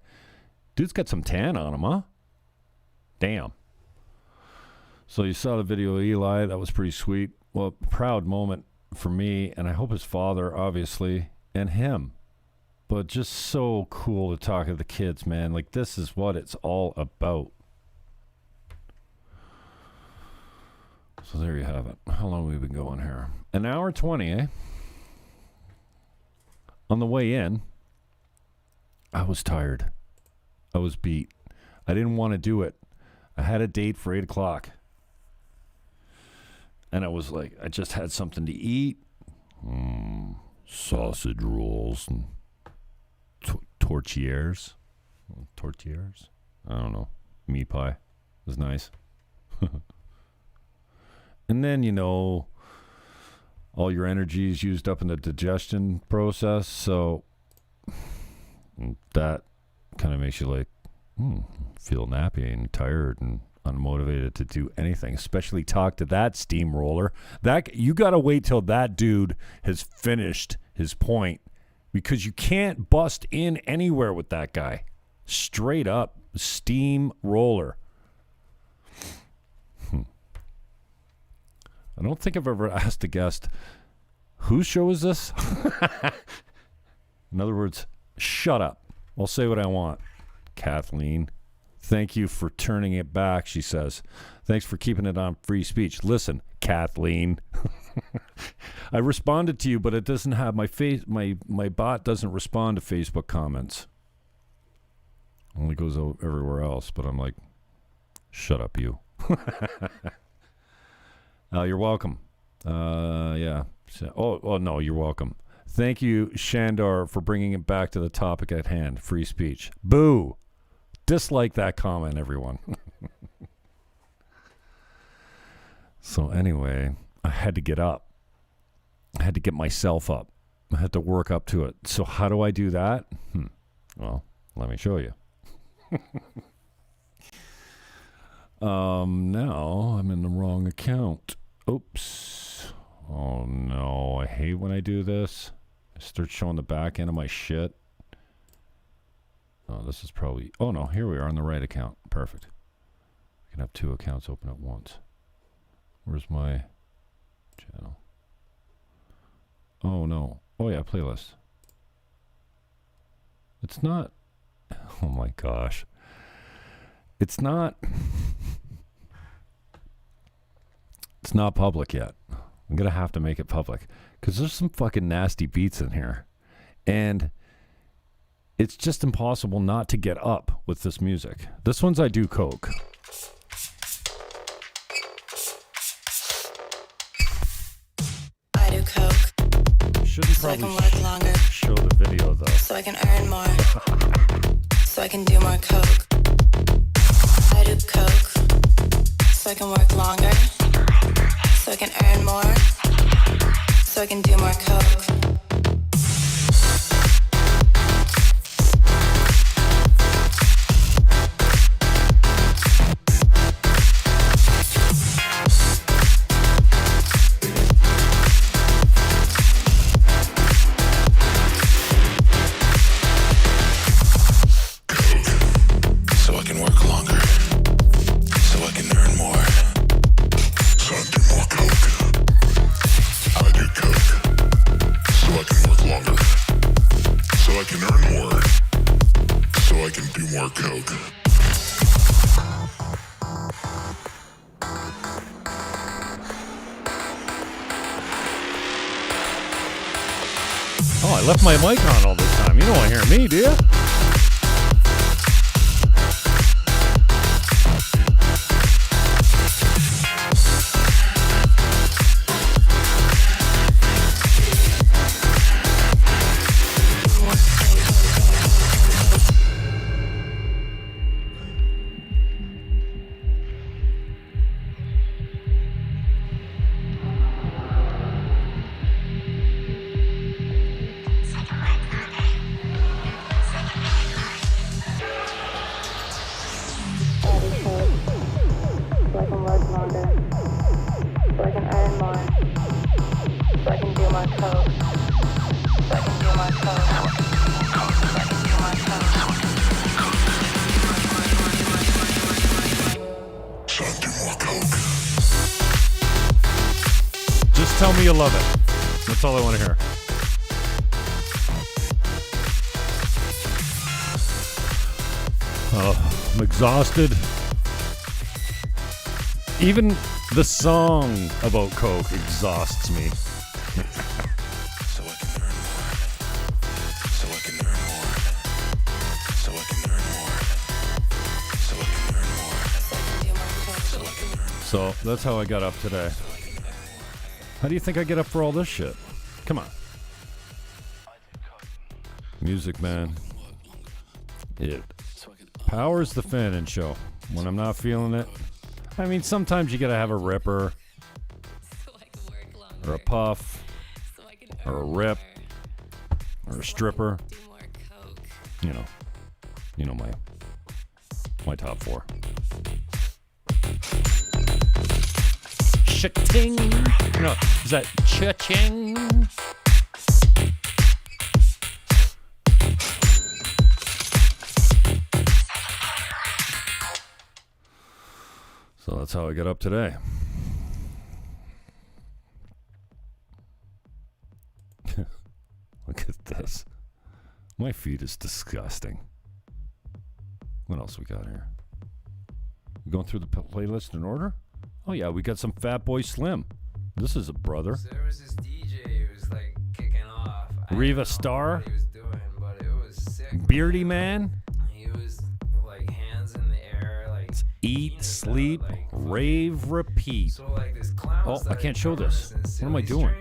Dude's got some tan on him, huh? Damn. So you saw the video of Eli. That was pretty sweet. Well, proud moment for me, and I hope his father, obviously, and him. But just so cool to talk to the kids, man. Like, this is what it's all about. So there you have it. How long have we been going here? An hour 20, eh? On the way in, I was tired. I was beat. I didn't want to do it. I had a date for 8 o'clock. And I was like, I just had something to eat. Sausage rolls and tortillas. Tortillas? I don't know. Meat pie. It was nice. And then, all your energy is used up in the digestion process. So that kind of makes you like, feel nappy and tired and unmotivated to do anything, especially talk to that steamroller. That you got to wait till that dude has finished his point, because you can't bust in anywhere with that guy. Straight up steamroller. I don't think I've ever asked a guest, whose show is this? In other words, shut up. I'll say what I want. Kathleen, thank you for turning it back, she says. Thanks for keeping it on free speech. Listen, Kathleen. I responded to you, but it doesn't have my bot doesn't respond to Facebook comments. Only goes everywhere else, but I'm like, shut up, you. You're welcome. Yeah. Oh, no, you're welcome. Thank you, Sandor, for bringing it back to the topic at hand, free speech. Boo! Dislike that comment, everyone. So anyway, I had to get up. I had to get myself up. I had to work up to it. So how do I do that? Well, let me show you. Now I'm in the wrong account. Oops. Oh no, I hate when I do this. I start showing the back end of my shit. Oh, this is probably... Oh no, here we are on the right account. Perfect. I can have two accounts open at once. Where's my channel? Oh no. Oh yeah, playlist. It's not... Oh my gosh. It's not... It's not public yet. I'm going to have to make it public because there's some fucking nasty beats in here. And it's just impossible not to get up with this music. This one's I Do Coke. I do coke. Shouldn't So I probably can work longer. show the video though. So I can earn more. So I can do more coke. I do coke. So I can work longer. So I can earn more. So I can do more coke. Oh, I left my mic on all this time. You don't want to hear me, do you? Tell me you love it. That's all I want to hear. Oh, I'm exhausted. Even the song about Coke exhausts me. So I can earn more. So I can earn more. So I can earn more. So I can earn more. So I can earn more. So that's how I got up today. How do you think I get up for all this shit? Come on. Music, man. It powers the Fannon Show. When I'm not feeling it. I mean, sometimes you gotta have a ripper. Or a puff. Or a rip. Or a stripper. You know my top four. Cha-ting. No, is that cha-ching? So that's how I got up today. Look at this. My feed is disgusting. What else we got here? We going through the playlist in order? Oh yeah, we got some Fat Boy Slim. This is a brother. So there was this DJ who was like kicking off. Reva Star. What he was doing, but it was sick. Beardy Man. He was like hands in the air, like Eat, sleep, rave, repeat. So like this clown. Oh, I can't show this. What am I doing?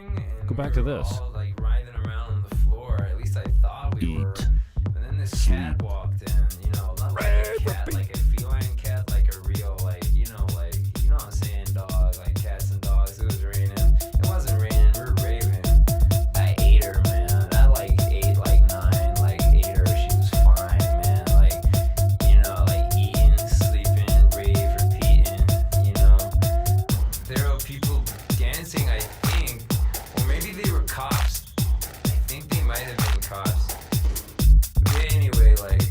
Go back to this. All, like writhing around on the floor. At least I thought we were. Eat. And then this cat walked in. You know, not like a cat, like a feline cat, like a real, like you know what I'm saying, dog, like cats and dogs. It was raining. It wasn't raining. We were raving. I ate her, man. I like ate like 9, like ate her. She was fine, man. Like you know, like eating, sleeping, rave, repeating. You know, there were people dancing. I think, or maybe they were cops. I think they might have been cops. But anyway, like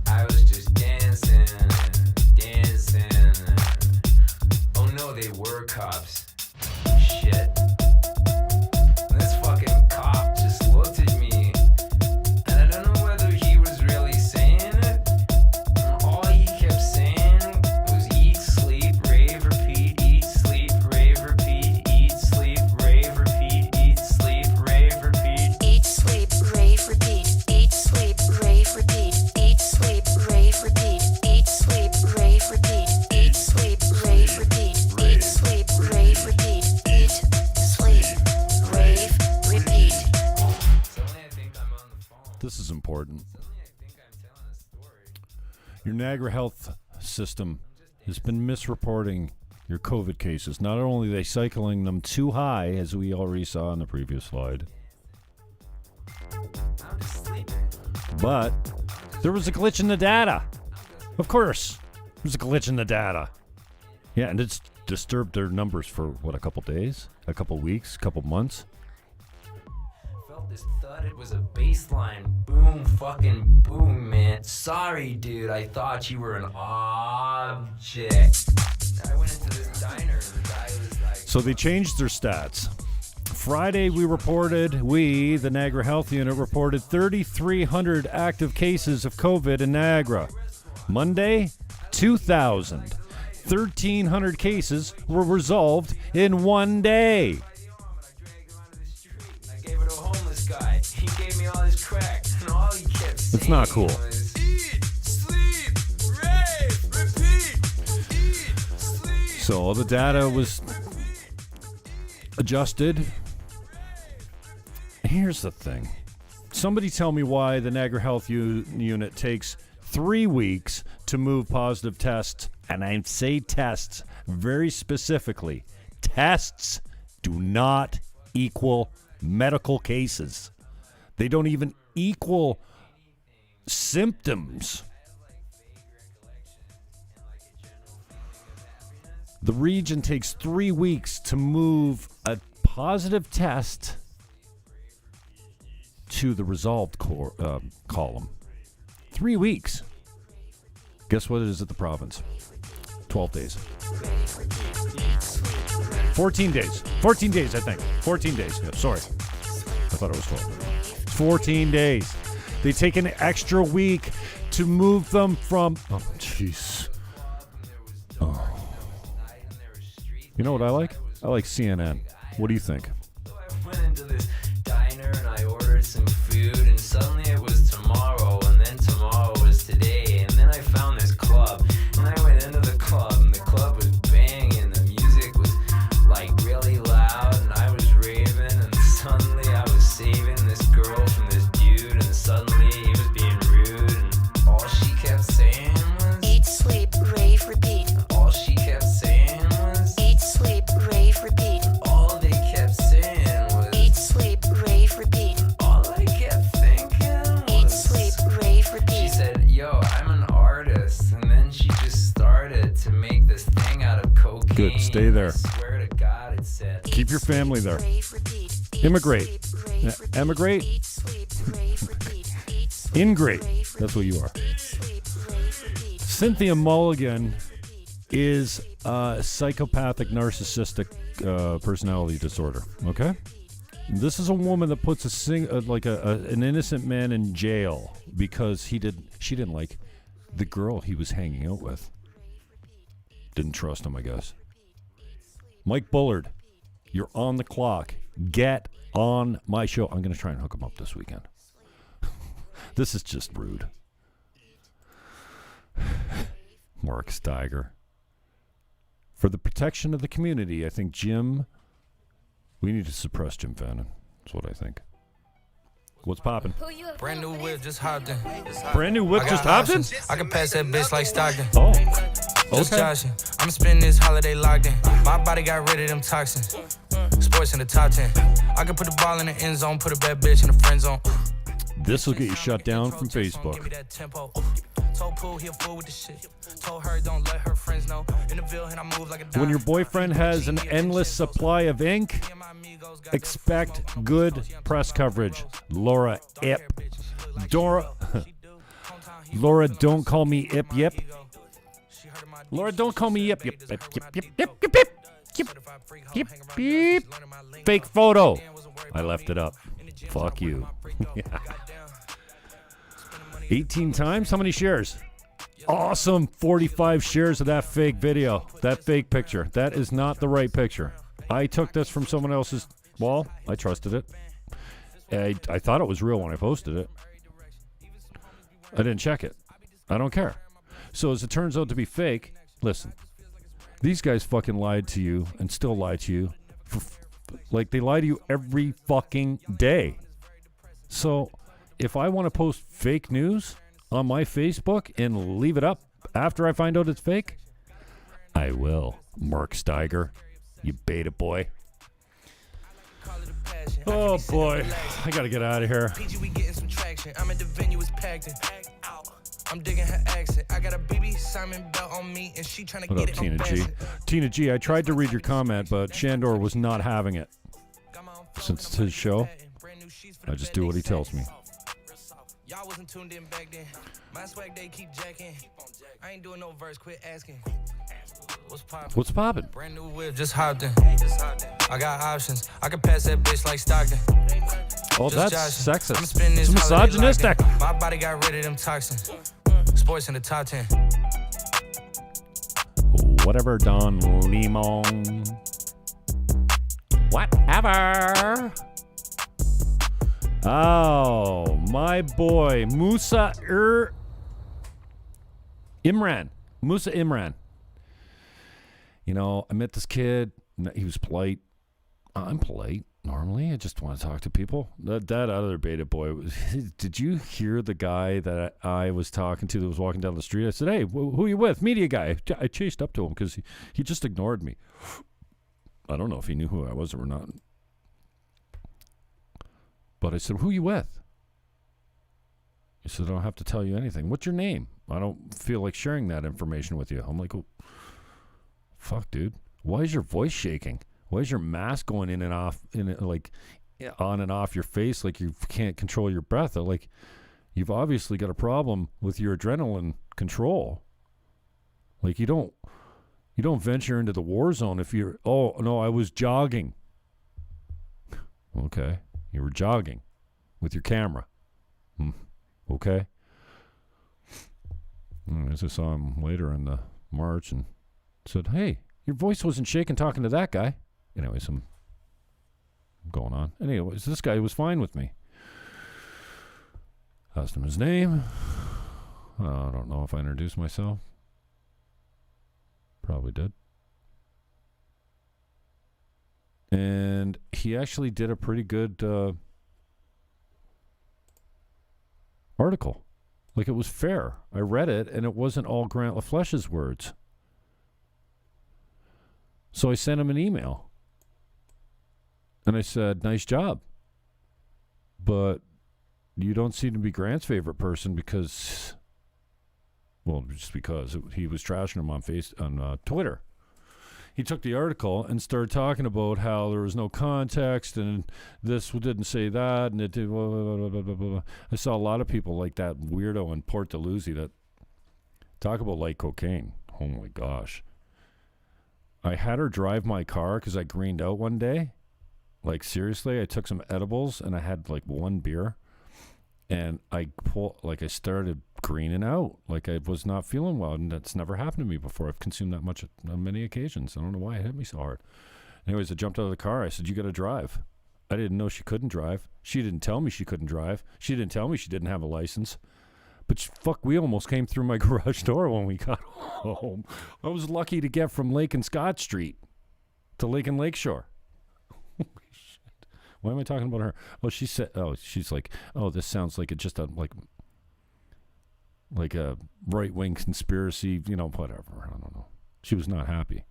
I was just dancing. Oh no, they were cops. Shit. This fucking cop just looked at me, and I don't know whether he was really saying it. And all he kept saying was eat, sleep, rave, repeat, eat, sleep, rave, repeat, eat, sleep, rave, repeat, eat, sleep, rave, repeat. Eat, sleep, rave, repeat. Eat, sleep, rave, repeat. Eat, sleep, rave, repeat. Eat, sleep, rave, repeat. Eat, sleep, rave, repeat. Eat, sleep, rave, repeat. Eat, sleep, rave, repeat. Suddenly I think I'm on the phone. This is important. Suddenly I think I'm telling a story. Your Niagara Health System has been misreporting your COVID cases. Not only are they cycling them too high, as we already saw in the previous slide, I'm just sleeping. but there was a glitch in the data. Of course, there's a glitch in the data. Yeah, and it's disturbed their numbers for, what, a couple days? A couple weeks? A couple months? Felt this thud, it was a baseline boom, fucking boom, man. Sorry, dude, I thought you were an object. I went into this diner and the guy was like, So they changed their stats. Friday, the Niagara Health Unit reported 3,300 active cases of COVID in Niagara. Monday, 2,000. 1,300 cases were resolved in one day. I gave it to a homeless guy. He gave me all his crack, and all he kept saying It's not cool. was, eat, sleep, rave, repeat, eat, sleep. So all the data was adjusted. Here's the thing. Somebody tell me why the Niagara Health Unit takes 3 weeks to move positive tests, and I say tests very specifically. Tests do not equal medical cases. They don't even equal symptoms. The region takes 3 weeks to move a positive test to the resolved column. 3 weeks. Guess what it is at the province? 12 days. 14 days. 14 days, I think. 14 days. Yeah, sorry. I thought it was 12. 14 days. They take an extra week to move them from... Oh, jeez. Oh. You know what I like? I like CNN. What do you think? I went into this diner and I ordered some food, and suddenly it was tomorrow, and then tomorrow was today, and then I found this club, and I went into the club, and the club was banging, the music was like really loud, and I was raving, and suddenly I was saving this girl from this dude, and suddenly he was being rude, and all she kept saying was Eat, sleep, rave, repeat. all she kept saying was Eat, sleep, rave, repeat. all they kept saying was Eat, sleep, rave, repeat. all I kept thinking Eat, was sleep, rave, she repeat. said, yo, I'm an artist, and then she just started to make this thing out of cocaine. Good, stay there. I swear to God, it said Keep your family there. Immigrate. Emigrate. Ingrate. That's what you are. Cynthia Mulligan is a psychopathic narcissistic personality disorder. Okay? This is a woman that puts an innocent man in jail because she didn't like the girl he was hanging out with. Didn't trust him, I guess. Mike Bullard, you're on the clock. Get on my show. I'm going to try and hook him up this weekend. This is just rude. Mark Steiger. For the protection of the community, I think we need to suppress Jim Fannon. That's what I think. What's poppin'? Brand new whip, just hopped in. Brand new whip, just hopped in? I can pass that bitch like Stockton. Oh, Just okay. joshing. I'm spending this holiday locked in. My body got rid of them toxins. Sports in the top 10. I can put the ball in the end zone, put a bad bitch in the friend zone. This will get you shut down from Facebook. Give me that tempo. Told Pooh he a fool with the shit. Told her don't let her friends know. In the Ville and I move like a dime. When your boyfriend has an endless supply of ink, expect good press coverage. Laura Ip. Laura, don't call me Ip Yip. Laura, don't call me Yip Yip Yip Yip Yip Yip Yip Yip Yip Yip. Fake photo. I left it up. Fuck you. 18 times? How many shares? Awesome. 45 shares of that fake video. That fake picture. That is not the right picture. I took this from someone else's wall. I trusted it. I thought it was real when I posted it. I didn't check it. I don't care. So as it turns out to be fake, listen. These guys fucking lied to you and still lie to you. Like they lie to you every fucking day. So if I want to post fake news on my Facebook and leave it up after I find out it's fake, I will. Mark Steiger, you beta boy. Oh boy, I gotta get out of here. I'm at the venue, it's packed in. I'm digging her accent. I got a BB Simon belt on me, and she trying to What get up, it Tina on G? Bassett. Tina G, I tried to read your comment, but Sandor was not having it. Since it's his show, I just do what he tells me. Y'all wasn't tuned in back then. My swag they keep jacking. I ain't doing no verse, quit asking. What's poppin'? Brand new whip, just hopped in. I got options. I can pass that bitch like Stockton. Oh, Just that's joshing. I'm sexist. spending this It's holiday misogynistic. locked in. My body got rid of them toxins. Sports in the top 10. Whatever, Don Limon. Whatever. Oh, my boy, Musa Imran. Musa Imran. You know, I met this kid. He was polite. I'm polite normally. I just want to talk to people. That other beta boy was. Did you hear the guy that I was talking to that was walking down the street? I said, "Hey, who are you with?" Media guy. I chased up to him because he just ignored me. I don't know if he knew who I was or not. But I said, "Who are you with?" He said, "I don't have to tell you anything. What's your name? I don't feel like sharing that information with you." I'm like, "Oh, fuck, dude. Why is your voice shaking? Why is your mask going in and off, like on and off your face like you can't control your breath? Like, you've obviously got a problem with your adrenaline control. Like, you don't venture into the war zone if you're, oh, no, I was jogging." Okay. You were jogging with your camera. Okay. As I saw him later in the march and said, "Hey, your voice wasn't shaking talking to that guy." Anyways, I'm going on. Anyways, this guy was fine with me. Asked him his name. I don't know if I introduced myself. Probably did. And he actually did a pretty good article. Like, it was fair. I read it, and it wasn't all Grant LaFlèche's words. So I sent him an email. And I said, "Nice job. But you don't seem to be Grant's favorite person because," well, just because he was trashing him on Twitter. He took the article and started talking about how there was no context and this didn't say that and it did blah, blah, blah, blah, blah, blah. I saw a lot of people like that weirdo in Port Dalhousie that talk about light cocaine. Oh my gosh. I had her drive my car because I greened out one day Like, seriously, I took some edibles and I had like one beer and I started greening out. Like, I was not feeling well, and that's never happened to me before. I've consumed that much on many occasions. I don't know why it hit me so hard. Anyways, I jumped out of the car. I said, "You got to drive." I didn't know she couldn't drive. She didn't tell me she couldn't drive. She didn't tell me she didn't have a license. But fuck, we almost came through my garage door when we got home. I was lucky to get from Lake and Scott Street to Lake and Lakeshore. Holy shit. Why am I talking about her? Oh, she said, she's like, oh, this sounds like it's just like a right-wing conspiracy, whatever. I don't know. She was not happy.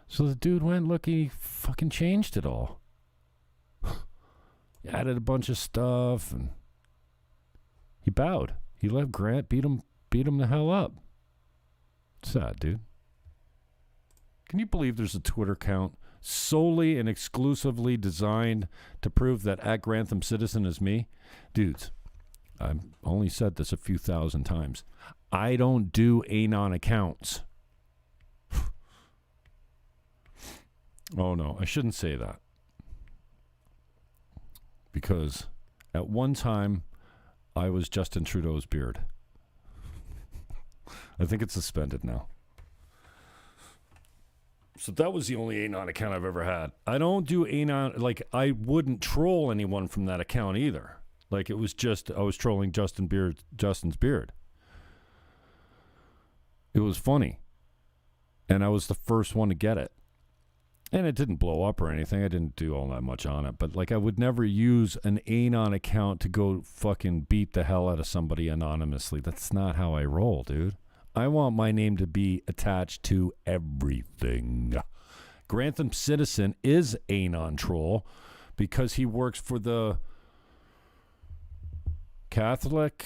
So the dude went, look, he fucking changed it all. He added a bunch of stuff, and he bowed. He let Grant beat him the hell up. Sad, dude. Can you believe there's a Twitter account solely and exclusively designed to prove that @Grantham_Citizen is me? Dudes, I've only said this a few thousand times. I don't do anon accounts. Oh, no, I shouldn't say that. Because at one time, I was Justin Trudeau's beard. I think it's suspended now. So that was the only anon account I've ever had. I don't do anon, like, I wouldn't troll anyone from that account either. Like, it was just, I was trolling Justin's beard. It was funny. And I was the first one to get it. And it didn't blow up or anything. I didn't do all that much on it. But, like, I would never use an anon account to go fucking beat the hell out of somebody anonymously. That's not how I roll, dude. I want my name to be attached to everything. Grantham_Citizen is anon troll because he works for the Catholic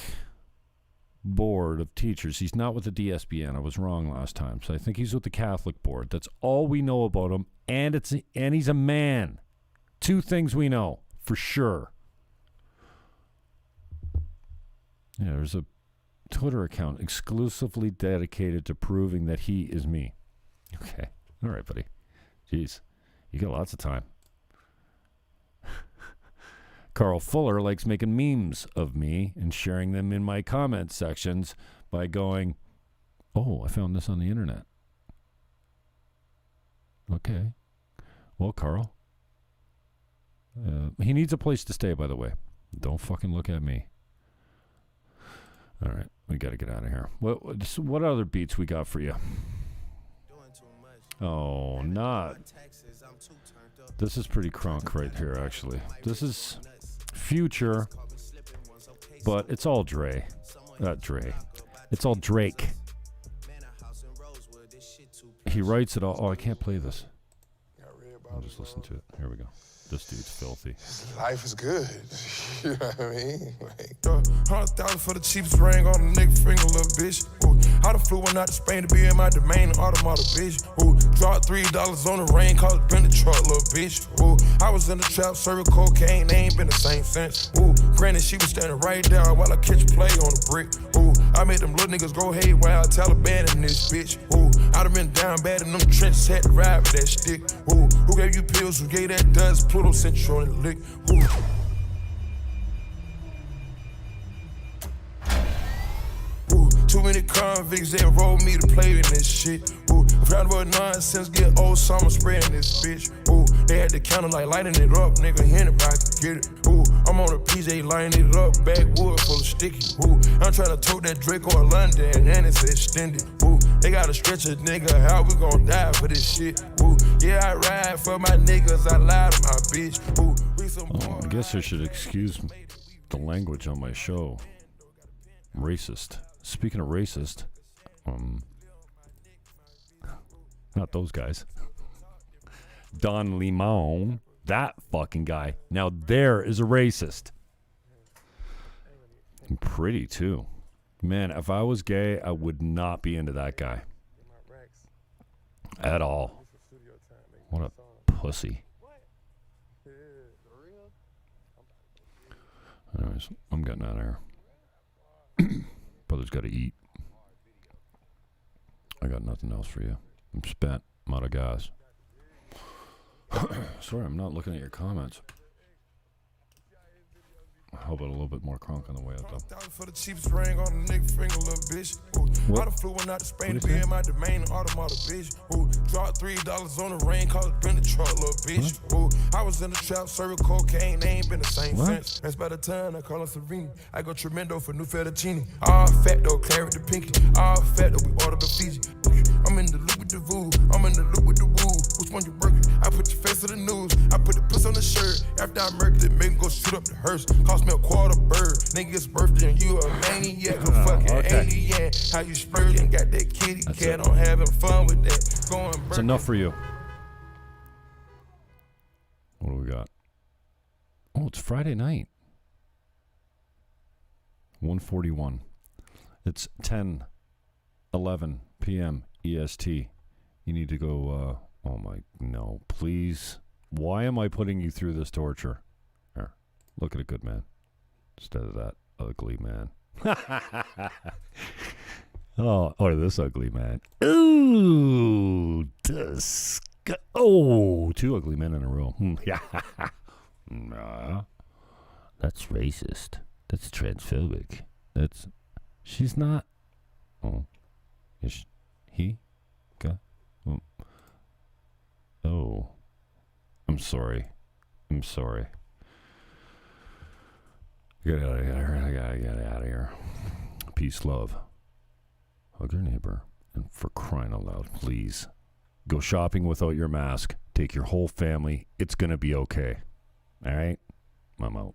Board of Teachers. He's not with the DSBN. I was wrong last time. So I think he's with the Catholic Board. That's all we know about him. And he's a man. Two things we know for sure. Yeah, there's a Twitter account exclusively dedicated to proving that he is me. Okay. All right, buddy. Jeez. You got lots of time. Carl Fuller likes making memes of me and sharing them in my comment sections by going, "Oh, I found this on the internet." Okay. Well, Carl. He needs a place to stay, by the way. Don't fucking look at me. All right. We got to get out of here. What other beats we got for you? Oh, not. This is pretty crunk right here, actually. This is Future, but it's all Dre. Not Dre. It's all Drake. He writes it all. Oh, I can't play this. I'll just listen to it. Here we go. This dude's filthy. Life is good. You know what I mean? Like, $100,000 for the cheapest ring on a nigga finger, little bitch. Ooh, I done flew one out to Spain to be in my domain, automata, bitch. Ooh, dropped $3 on the rain, cause been the truck, little bitch. Ooh, I was in the trap, serving cocaine, they ain't been the same since. Ooh, granted, she was standing right there while I catch a play on the brick. Ooh, I made them little niggas go haywire, Taliban in this bitch. Ooh, I done been down bad in them trenches, had to ride with that stick. Ooh, who gave you pills, who gave that dust? Pluto sent you on the lick. Ooh. Too many convicts, they enrolled me to play in this shit. Ooh, round about nonsense, get old summer spreading this bitch. Ooh, they had the counter like lighting it up, nigga, anybody can get it. Ooh, I'm on a PJ lining it up, backwood full of sticky. Ooh, I'm trying to tote that Draco or London, and it's extended. Ooh, they gotta stretch a nigga, how we gon' die for this shit? Ooh, yeah, I ride for my niggas, I lie to my bitch. Ooh, I guess I should excuse the language on my show. Racist. Speaking of racist, not those guys. Don Limon, that fucking guy. Now there is a racist. And pretty too. Man, if I was gay, I would not be into that guy. At all. What a pussy. Anyways, I'm getting out of here. Brother's got to eat. I got nothing else for you. I'm spent. I'm out of gas. Sorry, I'm not looking at your comments. How about a little bit more crunk on the way out, though? For the cheapest ring on the nigga finger, little bitch. Ooh, I done flew one out to Spain to be in my domain, automata, bitch. Ooh, dropped $3 on the rain, call it been the truck, little bitch. Ooh, I was in the trap, serving cocaine, they ain't been the same since. That's by the time I call her Serena. I go tremendo for new fettuccine. All fat though, claret the pinky. All fat though, we ordered the Fiji. I'm in the loop with the voo, I'm in the loop with the woo. Which one you working? I put your face on the news. I put the puss on the shirt. After I murked it, make him go shoot up the hearse. Cost me a quarter bird. Nigga's birthday and you a maniac. A fucking alien. How you splurging? Got that kitty cat on having fun with that. Going It's enough for you. What do we got? Oh, it's Friday night. 1:41. It's 10:11 p.m. EST. You need to go, oh my, no, please. Why am I putting you through this torture? Here, look at a good man instead of that ugly man. Oh, or this ugly man. Ooh, oh, two ugly men in a row. Yeah. Nah, that's racist. That's transphobic. She's not. Oh, is he? Oh, I'm sorry. I gotta get out of here. I gotta get out of here. Peace, love. Hug your neighbor. And for crying out loud, please go shopping without your mask. Take your whole family. It's gonna be okay. All right? I'm out.